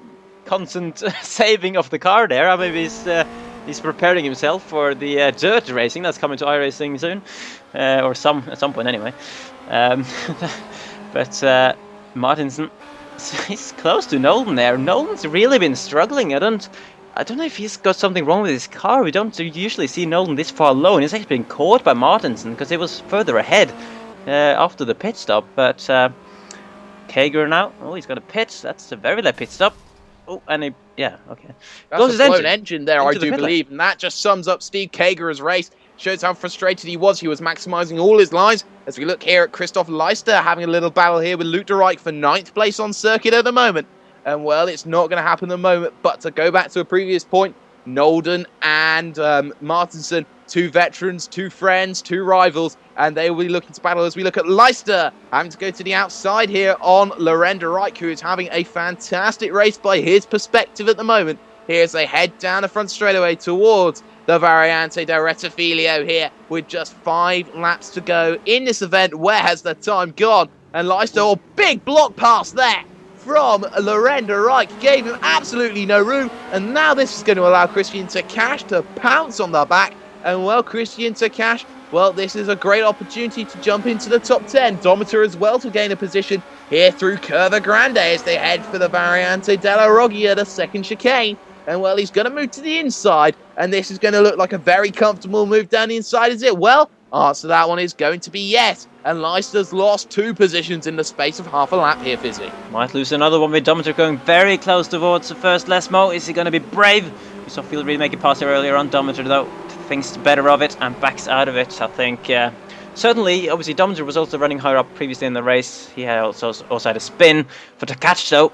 constant saving of the car there. I mean, he's preparing himself for the dirt racing that's coming to iRacing soon, or at some point anyway. But Martinsen, he's close to Nolan there. Nolan's really been struggling. I don't know if he's got something wrong with his car. We don't usually see Nolan this far low, and he's actually been caught by Martinsen because he was further ahead after the pit stop. But Kager now, oh, he's got a pit. That's a very late pit stop. Oh, and yeah, okay. That's a blown engine there, I do believe, and that just sums up Steve Kager's race. Shows how frustrated he was. He was maximising all his lines. As we look here at Christoph Leister having a little battle here with Luke de Rijk for 9th place on circuit at the moment. And, well, it's not going to happen at the moment. But to go back to a previous point, Nolden and Martinsen, two veterans, two friends, two rivals, and they will be looking to battle as we look at Leicester having to go to the outside here on Lorenda Reich, who is having a fantastic race by his perspective at the moment. Here as they head down the front straightaway towards the Variante del Rettifilio here with just 5 laps to go in this event. Where has the time gone? And Leicester, big block pass there from Lorenda Reich, gave him absolutely no room, and now this is going to allow Christian Takash to pounce on the back. And well, Christian Takash, well, this is a great opportunity to jump into the top 10. Dometer as well to gain a position here through Curva Grande as they head for the Variante della Roggia, the second chicane. And well, he's going to move to the inside, and this is going to look like a very comfortable move down the inside, is it? Well, answer to that one is going to be yes. And Leicester's lost 2 positions in the space of half a lap here, Fizzy. Might lose another one with Dometer going very close towards the first Lesmo. Is he going to be brave? We saw Field really make a pass here earlier on. Dometer, though, thinks better of it and backs out of it, I think. Certainly, obviously, Dometer was also running higher up previously in the race. He had also had a spin. For Takash, though,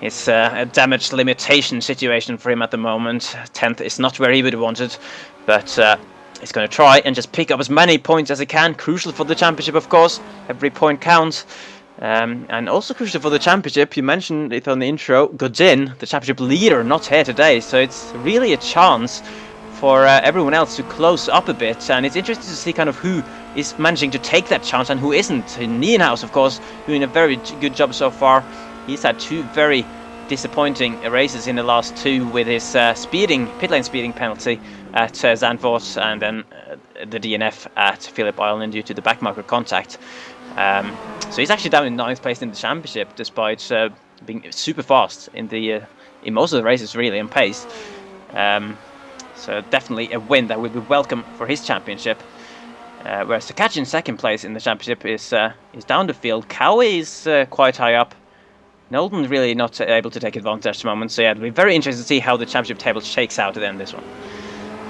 it's a damage limitation situation for him at the moment. 10th is not where he would have wanted, but he's going to try and just pick up as many points as he can. Crucial for the championship, of course. Every point counts. And also crucial for the championship, you mentioned it on the intro, Godin, the championship leader, not here today. So it's really a chance for everyone else to close up a bit. And it's interesting to see kind of who is managing to take that chance and who isn't. Nienhaus, of course, doing a very good job so far. He's had 2 very disappointing races in the last 2 with his pit lane speeding penalty at Zandvoort and then the DNF at Phillip Island due to the backmarker contact. So he's actually down in 9th place in the championship despite being super fast in most of the races, really, in pace. So definitely a win that would be welcome for his championship. Whereas Takash in 2nd place in the championship is down the field. Cowie is quite high up. Nolden really not able to take advantage at the moment, so yeah, it'll be very interesting to see how the championship table shakes out at the end of this one.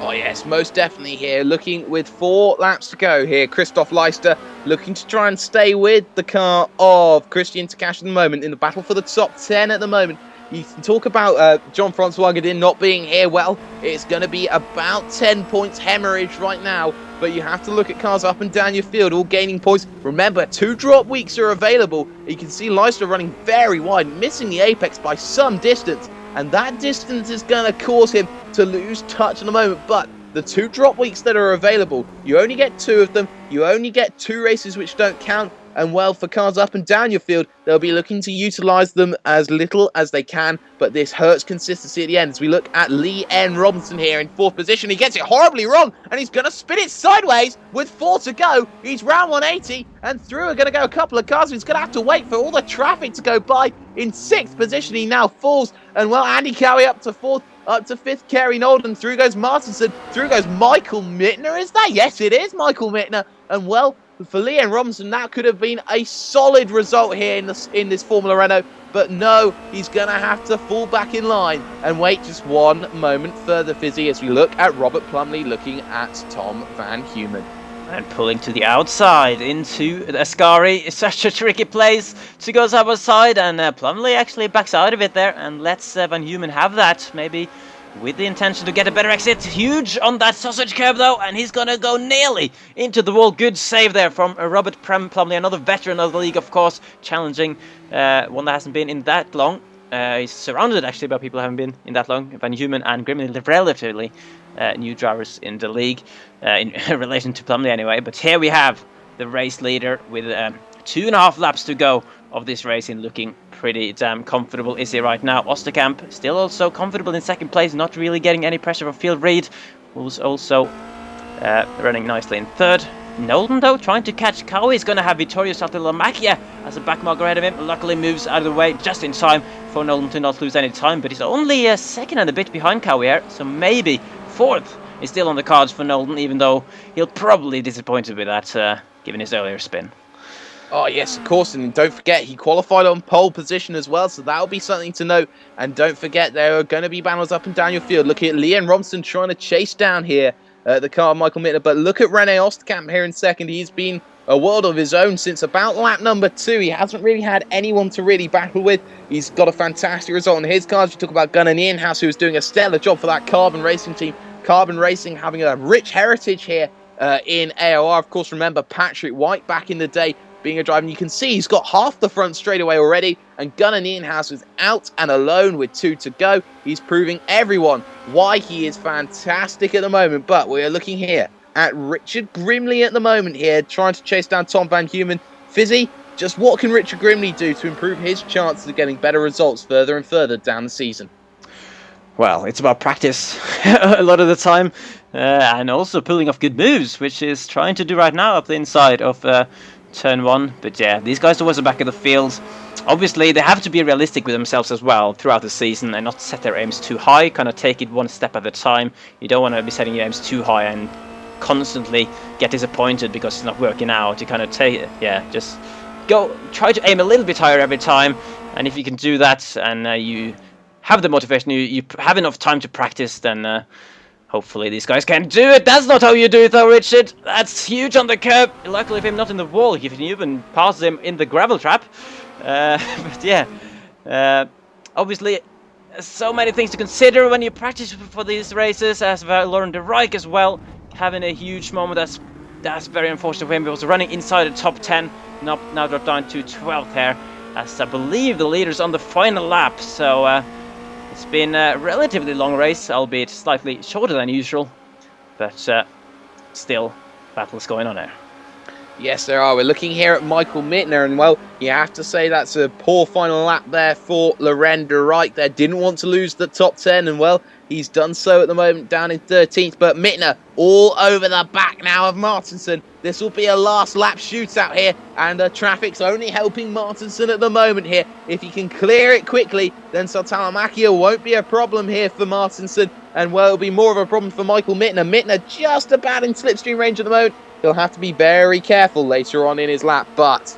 Oh yes, most definitely here, looking with 4 laps to go here. Christoph Leicester looking to try and stay with the car of Christian Takash at the moment in the battle for the top 10 at the moment. You can talk about Jean-Francois Godin not being here. Well, it's going to be about 10 points hemorrhage right now. But you have to look at cars up and down your field, all gaining points. Remember, 2 drop weeks are available. You can see Leicester running very wide, missing the apex by some distance. And that distance is going to cause him to lose touch at the moment. But the 2 drop weeks that are available, you only get 2 of them. You only get 2 races which don't count. And well, for cars up and down your field, they'll be looking to utilise them as little as they can. But this hurts consistency at the end. As we look at Lee N. Robinson here in 4th position. He gets it horribly wrong, and he's going to spin it sideways with 4 to go. He's round 180, and through are going to go a couple of cars. He's going to have to wait for all the traffic to go by. In 6th position, he now falls. And well, Andy Cowie up to 4th. Up to 5th, Kerry Nolden. Through goes Martinsen. Through goes Michael Mittner. Is that? Yes, it is Michael Mittner. And well, for Leon Robinson, that could have been a solid result here in this Formula Renault. But no, he's going to have to fall back in line and wait just 1 moment further, Fizzy, as we look at Robert Plumley looking at Tom Van Humen. And pulling to the outside into Ascari. It's such a tricky place to go side by side, and Plumley actually backs out of it there and lets Van Humen have that, maybe with the intention to get a better exit. Huge on that sausage curb though, and he's going to go nearly into the wall. Good save there from Robert Plumley, another veteran of the league, of course, challenging one that hasn't been in that long. He's surrounded actually by people who haven't been in that long. Van Humen and Grimley, relatively new drivers in the league, in relation to Plumley anyway. But here we have the race leader with 2.5 laps to go of this racing, looking pretty damn comfortable is he right now. Osterkamp still also comfortable in 2nd place, not really getting any pressure from Field Reed, who's also running nicely in 3rd. Nolden though trying to catch Cowie. He's going to have Vittorio Saltellamacchia as a backmarker ahead of him. Luckily moves out of the way just in time for Nolden to not lose any time, but he's only 2nd and a bit behind Cowie here, so maybe 4th is still on the cards for Nolden, even though he'll probably be disappointed with that given his earlier spin. Oh, yes, of course, and don't forget, he qualified on pole position as well, so that'll be something to note. And don't forget, there are going to be battles up and down your field. Look at Leon Robinson trying to chase down here the car of Michael Mittner, but look at Rene Osterkamp here in 2nd. He's been a world of his own since about lap number 2. He hasn't really had anyone to really battle with. He's got a fantastic result on his cars. You talk about Gunnar Nienhuis, who is doing a stellar job for that Carbon Racing team. Carbon Racing having a rich heritage here in AOR. Of course, remember Patrick White back in the day being a driver. And you can see he's got half the front straightaway already. And Gunnar Nienhuis is out and alone with 2 to go. He's proving everyone why he is fantastic at the moment. But we're looking here at Richard Grimley at the moment here, trying to chase down Tom Van Humen. Fizzy, just what can Richard Grimley do to improve his chances of getting better results further and further down the season? Well, it's about practice a lot of the time, and also pulling off good moves, which is trying to do right now up the inside of turn 1. But yeah, these guys are always the back of the field. Obviously, they have to be realistic with themselves as well throughout the season and not set their aims too high, kind of take it one step at a time. You don't want to be setting your aims too high and constantly get disappointed because it's not working out. You kind of just try to aim a little bit higher every time, and if you can do that and you have the motivation, you have enough time to practice, then hopefully these guys can do it. That's not how you do it though, Richard. That's huge on the curb. Luckily for him, not in the wall. You can even pass him in the gravel trap. But yeah, obviously so many things to consider when you practice for these races, as Lauren de Rijk as well having a huge moment. That's very unfortunate for him. He was running inside the top 10, now dropped down to 12th here, as I believe the leader's on the final lap. So it's been a relatively long race, albeit slightly shorter than usual, but still battles going on there. Yes, there are. We're looking here at Michael Mittner, and well, you have to say that's a poor final lap there for Loren de Rijk there. Didn't want to lose the top 10, and well, he's done so at the moment, down in 13th. But Mittner all over the back now of Martinsen. This will be a last lap shootout here, and the traffic's only helping Martinsen at the moment here. If he can clear it quickly, then Saltalamacchia won't be a problem here for Martinsen, and well, it'll be more of a problem for Michael Mittner. Mittner just about in slipstream range at the moment. He'll have to be very careful later on in his lap, but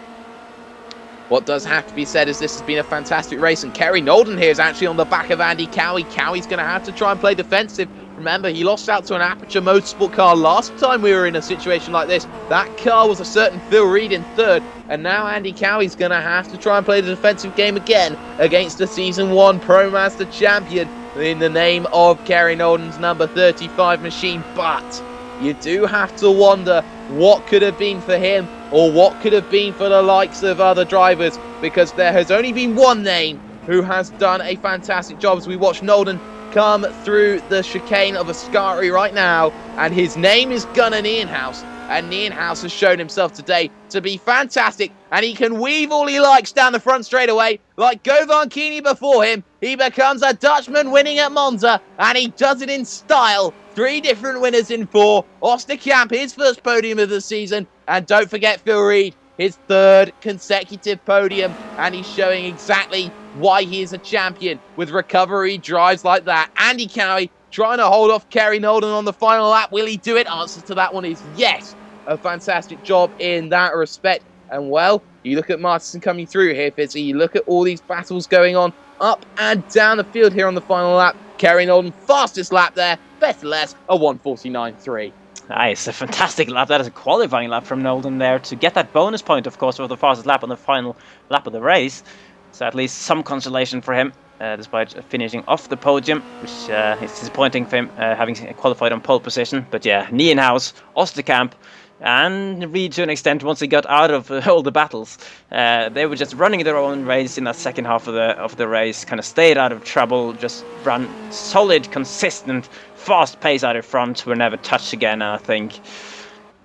what does have to be said is this has been a fantastic race, and Kerry Nolden here is actually on the back of Andy Cowie. Cowie's going to have to try and play defensive. Remember, he lost out to an Aperture Motorsport car last time we were in a situation like this. That car was a certain Phil Reed in 3rd, and now Andy Cowie's going to have to try and play the defensive game again against the Season 1 ProMaster champion in the name of Kerry Nolden's number 35 machine. But you do have to wonder what could have been for him, or what could have been for the likes of other drivers, because there has only been one name who has done a fantastic job as we watch Nolden come through the chicane of Ascari right now, and his name is Gunnar Nienhuis. And Nienhuis has shown himself today to be fantastic, and he can weave all he likes down the front straightaway like Govan Kini before him. He becomes a Dutchman winning at Monza, and he does it in style. 3 different winners in 4. Osterkamp, his first podium of the season, and don't forget Phil Reed, his 3rd consecutive podium, and he's showing exactly why he is a champion with recovery drives like that. Andy Cowie trying to hold off Kerry Nolden on the final lap. Will he do it? Answer to that one is yes. A fantastic job in that respect. And well, you look at Martinsen coming through here, Fizzy. You look at all these battles going on up and down the field here on the final lap. Kerry Nolden, fastest lap there. Better less, a 1:49.3. Nice, a fantastic lap. That is a qualifying lap from Nolden there to get that bonus point, of course, for the fastest lap on the final lap of the race. So at least some consolation for him, despite finishing off the podium, which is disappointing for him, having qualified on pole position. But yeah, Nienhuis, Osterkamp, and Reed to an extent, once he got out of all the battles, they were just running their own race in that second half of the race, kind of stayed out of trouble, just run solid, consistent, fast pace out of front, were never touched again. And I think,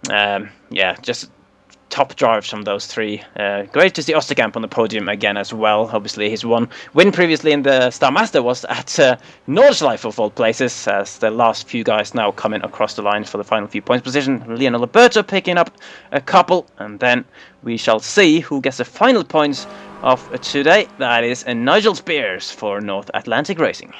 yeah, just top drives from those 3. Great to see Osterkamp on the podium again as well. Obviously, his one win previously in the Star Master was at Nordschleife of all places, as the last few guys now coming across the line for the final few points position. Lionel Alberto picking up a couple, and then we shall see who gets the final points of today. That is Nigel Spears for North Atlantic Racing.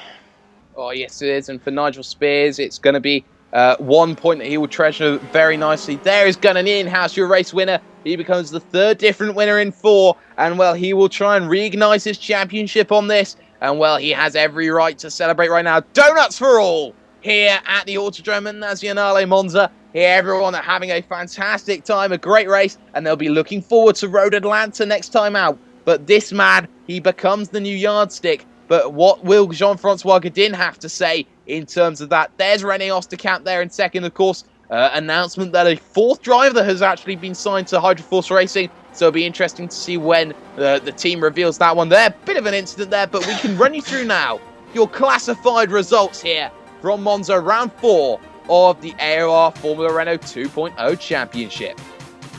Oh, yes, it is. And for Nigel Spears, it's going to be 1 point that he will treasure very nicely. There is Gunnar Nienhuis, your race winner. He becomes the 3rd different winner in 4. And, well, he will try and reignite his championship on this. And, well, he has every right to celebrate right now. Donuts for all here at the Autodrome Nazionale Monza. Here, everyone are having a fantastic time, a great race, and they'll be looking forward to Road Atlanta next time out. But this man, he becomes the new yardstick. But what will Jean-Francois Godin have to say in terms of that? There's René Osterkamp there in second, of course. Announcement that a fourth driver has actually been signed to Hydroforce Racing. So it'll be interesting to see when the team reveals that one there. Bit of an incident there, but we can run you through now your classified results here from Monza round 4 of the AOR Formula Renault 2.0 Championship.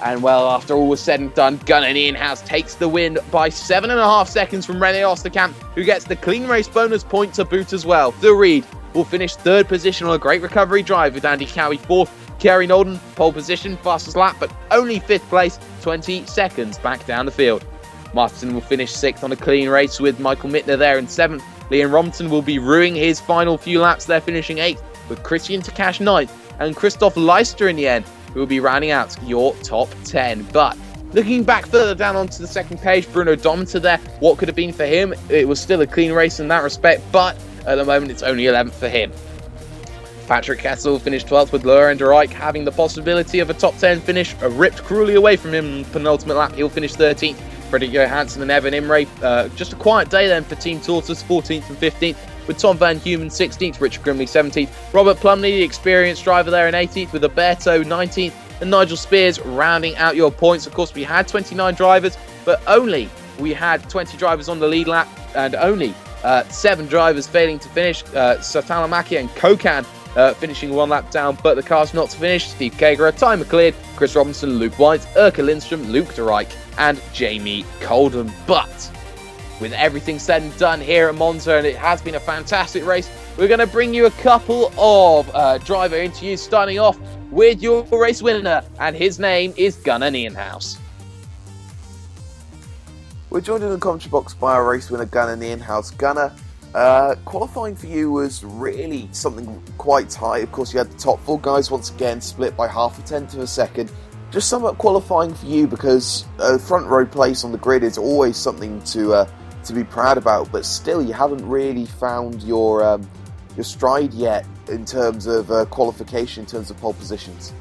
And well, after all was said and done, Gunnar Nienhuis takes the win by 7.5 seconds from René Osterkamp, who gets the clean race bonus point to boot as well. Phil Reed will finish third position on a great recovery drive, with Andy Cowie fourth. Kerry Norden, pole position, fastest lap, but only fifth place, 20 seconds back down the field. Martinsen will finish sixth on a clean race, with Michael Mittner there in seventh. Liam Robinson will be ruining his final few laps there, finishing eighth, with Christian Takash ninth, and Christoph Leister in the end, who will be rounding out your top 10. But looking back further down onto the second page, Bruno Domter there, what could have been for him? It was still a clean race in that respect, but at the moment it's only 11th for him. Patrick Kessel finished 12th, with Laurent de Rijk having the possibility of a top 10 finish, ripped cruelly away from him in the penultimate lap. He'll finish 13th. Fredrik Johansson and Evan Imre, just a quiet day then for Team Tortoise, 14th and 15th, with Tom Van Humen 16th, Richard Grimley 17th, Robert Plumley, the experienced driver there in 18th, with Alberto 19th, and Nigel Spears rounding out your points. Of course, we had 29 drivers, but we had 20 drivers on the lead lap, and only 7 drivers failing to finish. Satalamaki and Kokan finishing one lap down, but the cars not to finish. Steve Kager, Ty McLeod, Chris Robinson, Luke White, Urka Lindstrom, Luke de Rijk, and Jamie Colden. But with everything said and done here at Monza, and it has been a fantastic race, we're going to bring you a couple of driver interviews, starting off with your race winner, and his name is Gunnar Nienhuis. We're joined in the commentary box by our race winner, Gunnar Nienhuis. Gunnar, qualifying for you was really something quite tight. Of course, you had the top 4 guys once again split by half a tenth of a second. Just sum up qualifying for you, because front row place on the grid is always something to be proud about, but still you haven't really found your stride yet in terms of qualification, in terms of pole positions.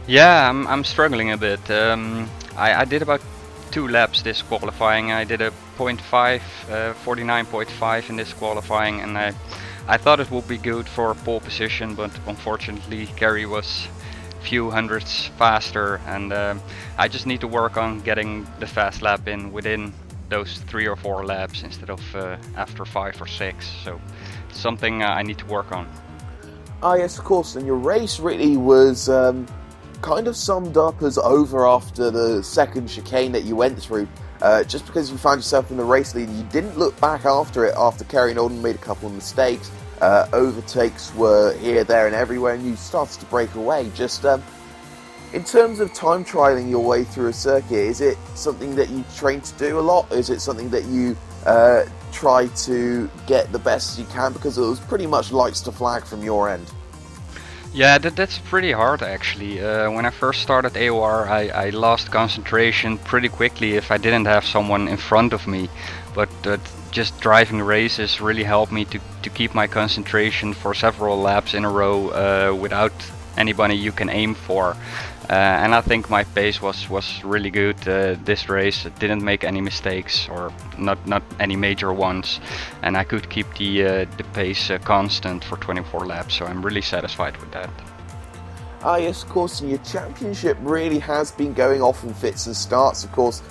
Yeah, I'm struggling a bit. I did about 2 laps this qualifying. I did a 0.5, 49.5 in this qualifying, and I thought it would be good for pole position, but unfortunately Gary was few hundredths faster, and I just need to work on getting the fast lap in within those 3 or 4 laps instead of after 5 or 6. So it's something I need to work on. Yes, of course, and your race really was kind of summed up as over after the second chicane that you went through. Just because you found yourself in the race lead, you didn't look back after it, after Kerry Norden made a couple of mistakes. Overtakes were here, there and everywhere, and you started to break away. Just in terms of time trialing your way through a circuit, is it something that you train to do a lot? Is it something that you try to get the best as you can? Because it was pretty much lights to flag from your end. Yeah, that's pretty hard actually. When I first started AOR, I lost concentration pretty quickly if I didn't have someone in front of me. But just driving races really helped me to keep my concentration for several laps in a row without anybody you can aim for. And I think my pace was really good this race. Didn't make any mistakes, or not any major ones, and I could keep the pace constant for 24 laps. So I'm really satisfied with that. Yes, of course, and your championship really has been going off in fits and starts. Of course,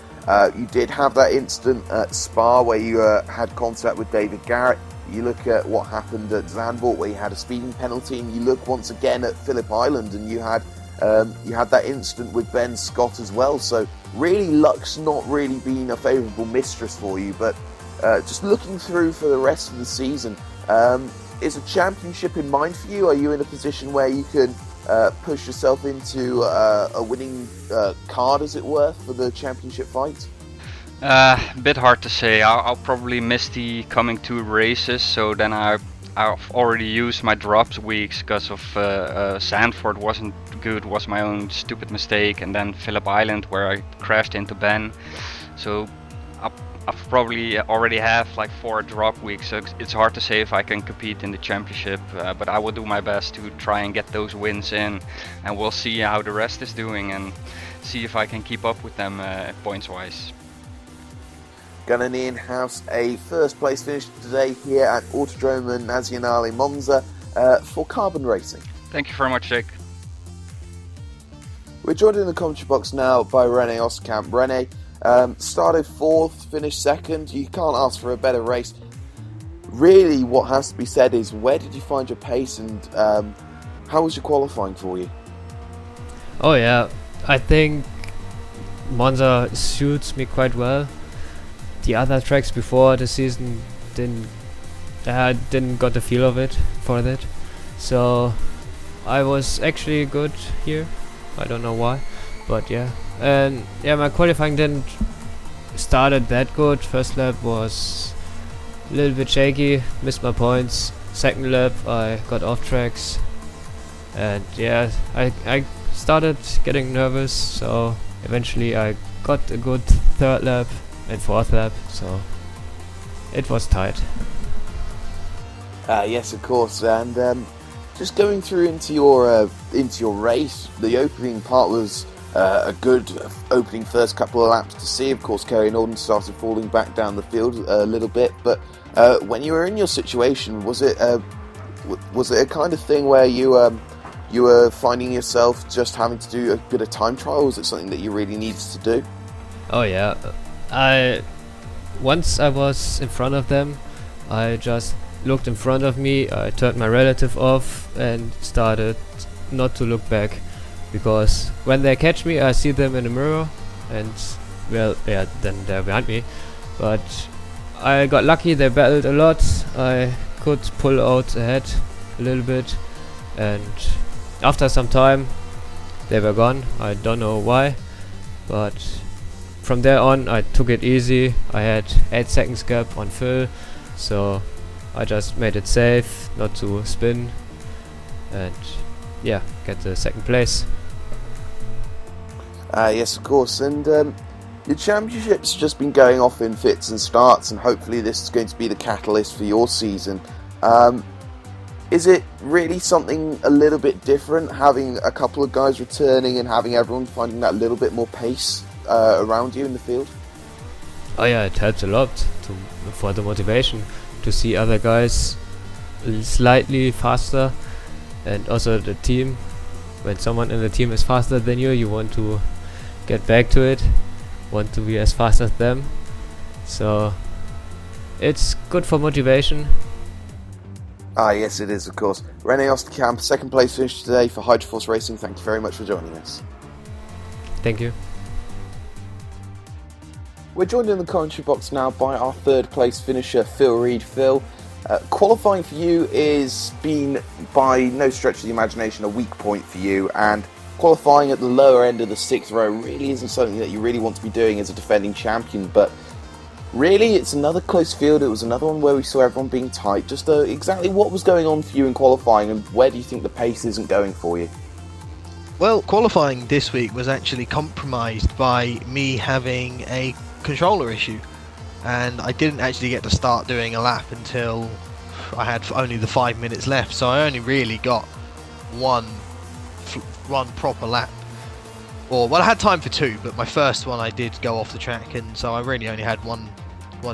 you did have that incident at Spa where you had contact with David Garrett. You look at what happened at Zandvoort where you had a speeding penalty, and you look once again at Phillip Island and you had that incident with Ben Scott as well. So really, luck's not really been a favourable mistress for you. But just looking through for the rest of the season, is a championship in mind for you? Are you in a position where you can push yourself into a winning card, as it were, for the championship fight? A bit hard to say. I'll probably miss the coming 2 races, so then I've already used my drops weeks because of Zandvoort wasn't good, was my own stupid mistake, and then Phillip Island where I crashed into Ben. So I've probably already have like 4 drop weeks, so it's hard to say if I can compete in the championship, but I will do my best to try and get those wins in, and we'll see how the rest is doing and see if I can keep up with them points wise. Gunnar Nienhuis, a first place finish today here at Autodrome Nazionale Monza for Carbon Racing. Thank you very much, Jake. We're joined in the commentary box now by René Osterkamp. René, started 4th, finished 2nd. You can't ask for a better race. Really, what has to be said is, where did you find your pace, and how was your qualifying for you? Oh yeah, I think Monza suits me quite well. The other tracks before the season didn't got the feel of it for that, so I was actually good here. I don't know why, but yeah. And yeah, my qualifying didn't started that good. First lap was a little bit shaky, missed my points. Second lap I got off tracks, and yeah, I started getting nervous, so eventually I got a good 3rd lap and 4th lap, so it was tight. Yes, of course, and just going through into your race, the opening part was a good opening first couple of laps to see. Of course, Kerry Norton started falling back down the field a little bit, but when you were in your situation, was it a kind of thing where you were finding yourself just having to do a bit of time trial? Was it something that you really needed to do? Oh yeah, once I was in front of them, I just looked in front of me, I turned my relative off and started not to look back, because when they catch me I see them in the mirror, and well, yeah, then they're behind me. But I got lucky, they battled a lot, I could pull out ahead a little bit, and after some time they were gone. I don't know why, but from there on I took it easy. I had 8 seconds gap on Phil, so I just made it safe not to spin, and yeah, get the 2nd place. Yes, of course, and your championship's just been going off in fits and starts, and hopefully this is going to be the catalyst for your season. Is it really something a little bit different, having a couple of guys returning and having everyone finding that little bit more pace around you in the field? Oh yeah, it helps a lot for the motivation to see other guys slightly faster, and also the team. When someone in the team is faster than you, you want to get back to it, want to be as fast as them. So it's good for motivation. Yes, it is, of course. René Osterkamp, 2nd place finish today for Hydroforce Racing. Thank you very much for joining us. Thank you. We're joined in the commentary box now by our 3rd place finisher, Phil Reed. Phil, qualifying for you is been, by no stretch of the imagination, a weak point for you, and qualifying at the lower end of the 6th row really isn't something that you really want to be doing as a defending champion, but really it's another close field. It was another one where we saw everyone being tight. Just exactly what was going on for you in qualifying, and where do you think the pace isn't going for you? Well, qualifying this week was actually compromised by me having a controller issue, and I didn't actually get to start doing a lap until I had only the 5 minutes left, so I only really got one proper lap. Well, I had time for 2, but my first one I did go off the track, and so I really only had one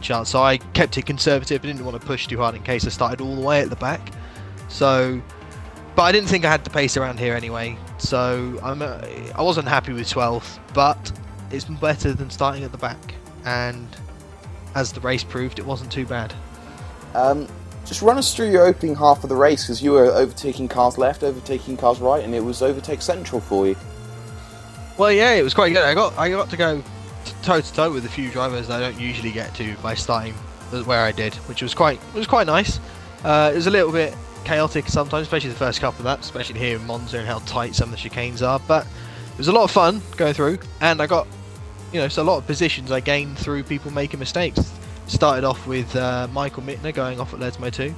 chance. So I kept it conservative. I didn't want to push too hard in case I started all the way at the back. So, but I didn't think I had the pace around here anyway. So I wasn't happy with 12th, but it's better than starting at the back. And as the race proved, it wasn't too bad. Just run us through your opening half of the race, because you were overtaking cars left, overtaking cars right, and it was overtake central for you. Well, yeah, it was quite good. I got to go toe to toe with a few drivers I don't usually get to by starting where I did, which was quite nice. It was a little bit chaotic sometimes, especially the first couple of laps, especially here in Monza and how tight some of the chicanes are. But it was a lot of fun going through, and I got, so a lot of positions I gained through people making mistakes. Started off with Michael Mittner going off at Lesmo 2,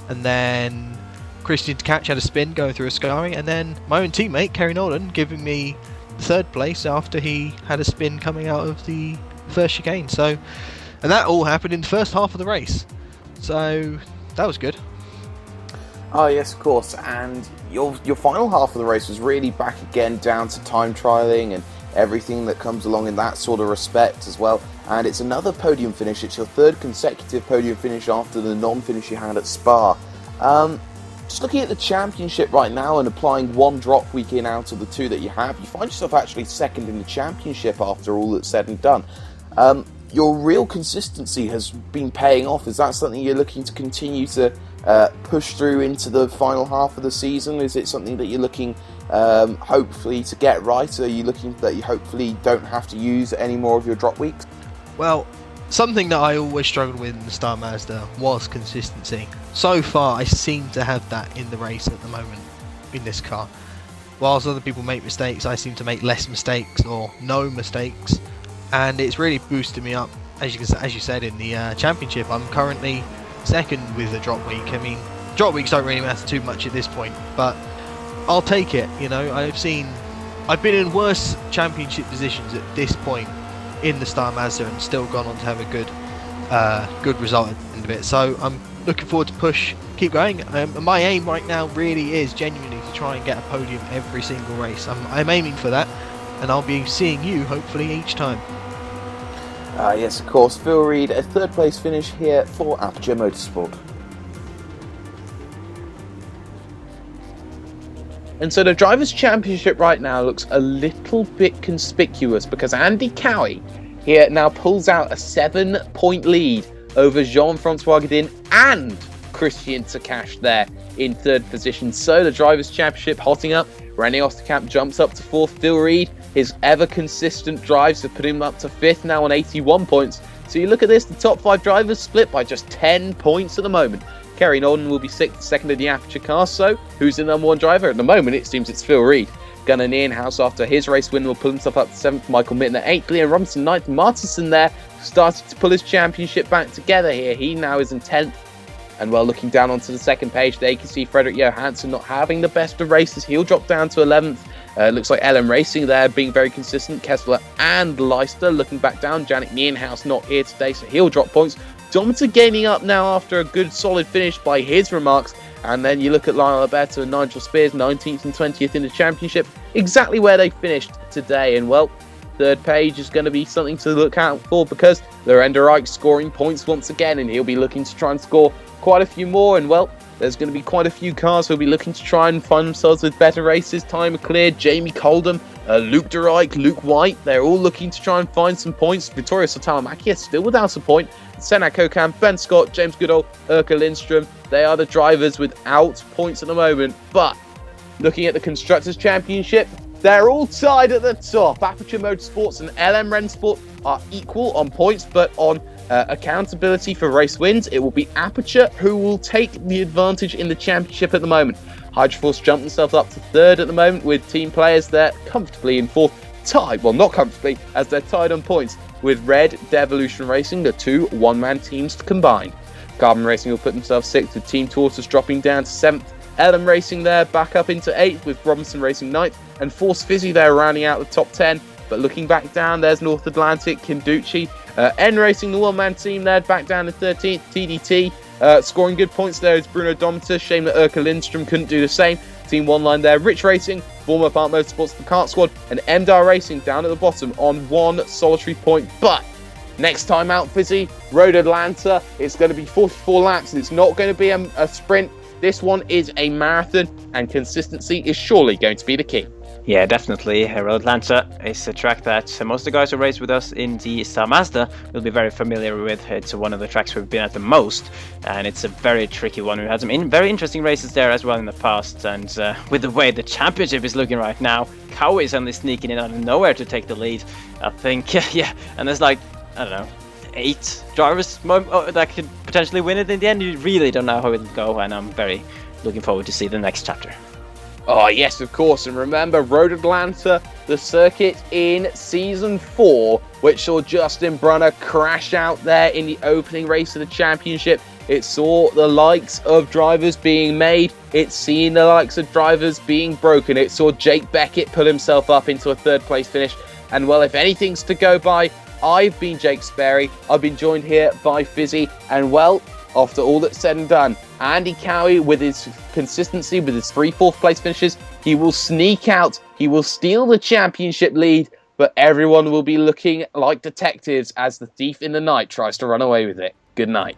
and then Christian Tkach had a spin going through Sparey, and then my own teammate Kerry Norton giving me 3rd place after he had a spin coming out of the first chicane. So And that all happened in the first half of the race. So that was good. Oh yes, of course. And your final half of the race was really back again down to time trialling and everything that comes along in that sort of respect as well. And it's another podium finish. It's your third consecutive podium finish after the non-finish you had at Spa. Just looking at the championship right now and applying one drop week in out of the two that you have, you find yourself actually second in the championship after all that's said and done. Your real consistency has been paying off. Is that something you're looking to continue to push through into the final half of the season? Is it something that you're looking hopefully to get right? Are you looking that you hopefully don't have to use any more of your drop weeks? Well, something that I always struggled with in the Star Mazda was consistency. So far, I seem to have that in the race at the moment in this car. Whilst other people make mistakes, I seem to make less mistakes or no mistakes, and it's really boosted me up. As you said in the championship, I'm currently second with a drop week. I mean, drop weeks don't really matter too much at this point, but I'll take it. You know, I've been in worse championship positions at this point in the Star Mazda and still gone on to have a good result at the end of it. So I'm looking forward to keep going. My aim right now really is genuinely to try and get a podium every single race. I'm aiming for that, and I'll be seeing you hopefully each time. Yes, of course. Phil Reed, a third place finish here for Aperture Motorsport. And so the Drivers' Championship right now looks a little bit conspicuous because Andy Cowie here now pulls out a 7-point lead over Jean-Francois Godin and Christian Takash there in third position. So the Drivers' Championship hotting up. René Osterkamp jumps up to fourth. Phil Reed, his ever-consistent drives have put him up to fifth now on 81 points. So you look at this, the top 5 drivers split by just 10 points at the moment. Kerry Norden will be second in the Aperture car, so who's the number 1 driver? At the moment, it seems it's Phil Reed. Gunnar Nierenhaus, after his race win, will pull himself up to 7th. Michael Mitten at 8th. Liam Robinson 9th. Martinsen there started to pull his championship back together here. He now is in 10th. And well, looking down onto the second page, there you can see Frederick Johansson not having the best of races. He'll drop down to 11th. Looks like LM Racing there being very consistent. Kessler and Leister looking back down. Janik Nierenhaus not here today, so he'll drop points. Domitor gaining up now after a good solid finish by his remarks. And then you look at Lionel Alberto and Nigel Spears, 19th and 20th in the championship, exactly where they finished today. And well, third page is going to be something to look out for because Lorenzo Reich scoring points once again, and he'll be looking to try and score quite a few more. And well, there's going to be quite a few cars who'll be looking to try and find themselves with better races. Tyler McLeod, Jamie Coldham, Luke De Rijk, Luke White, they're all looking to try and find some points. Vittorio Sotalamacchia still without a point. Senna Kokam, Ben Scott, James Goodall, Urkel Lindstrom, they are the drivers without points at the moment. But looking at the Constructors' Championship, they're all tied at the top. Aperture Motorsports and LM Rennsport are equal on points, but on accountability for race wins, it will be Aperture who will take the advantage in the championship at the moment. Hydroforce jumped themselves up to third at the moment with team players there comfortably in fourth. Tied, well, not comfortably, as they're tied on points with Red Devolution Racing, the 2 one-man teams combined. Carbon Racing will put themselves 6th with Team Tortoise dropping down to 7th. LM Racing there back up into 8th with Robinson Racing 9th, and Force Fisi there rounding out the top 10. But looking back down, there's North Atlantic, Kim Ducci. N Racing, the one-man team there, back down to 13th. TDT scoring good points there is Bruno Domitor. Shame that Urkel Lindstrom couldn't do the same. Team One Line there, Rich Racing, former Park Motorsports, the Kart Squad, and MDAR Racing down at the bottom on 1 solitary point. But next time out, Fizzy, Road Atlanta, it's going to be 44 laps, and it's not going to be a sprint. This one is a marathon, and consistency is surely going to be the key. Yeah, definitely. Road Atlanta is a track that most of the guys who race with us in the Star Mazda will be very familiar with. It's one of the tracks we've been at the most, and it's a very tricky one. We've had some very interesting races there as well in the past, and with the way the championship is looking right now, Cowie is only sneaking in out of nowhere to take the lead, I think. Yeah, and there's like, I don't know, 8 drivers that could potentially win it in the end. You really don't know how it'll go, and I'm very looking forward to see the next chapter. Oh, yes, of course. And remember, Road Atlanta, the circuit in Season 4, which saw Justin Brunner crash out there in the opening race of the championship. It saw the likes of drivers being made. It's seen the likes of drivers being broken. It saw Jake Beckett pull himself up into a third-place finish. And, well, if anything's to go by, I've been Jake Sparey. I've been joined here by Fisi. And well, after all that's said and done, Andy Cowie, with his consistency, with his 3 4th place finishes, he will sneak out. He will steal the championship lead. But everyone will be looking like detectives as the thief in the night tries to run away with it. Good night.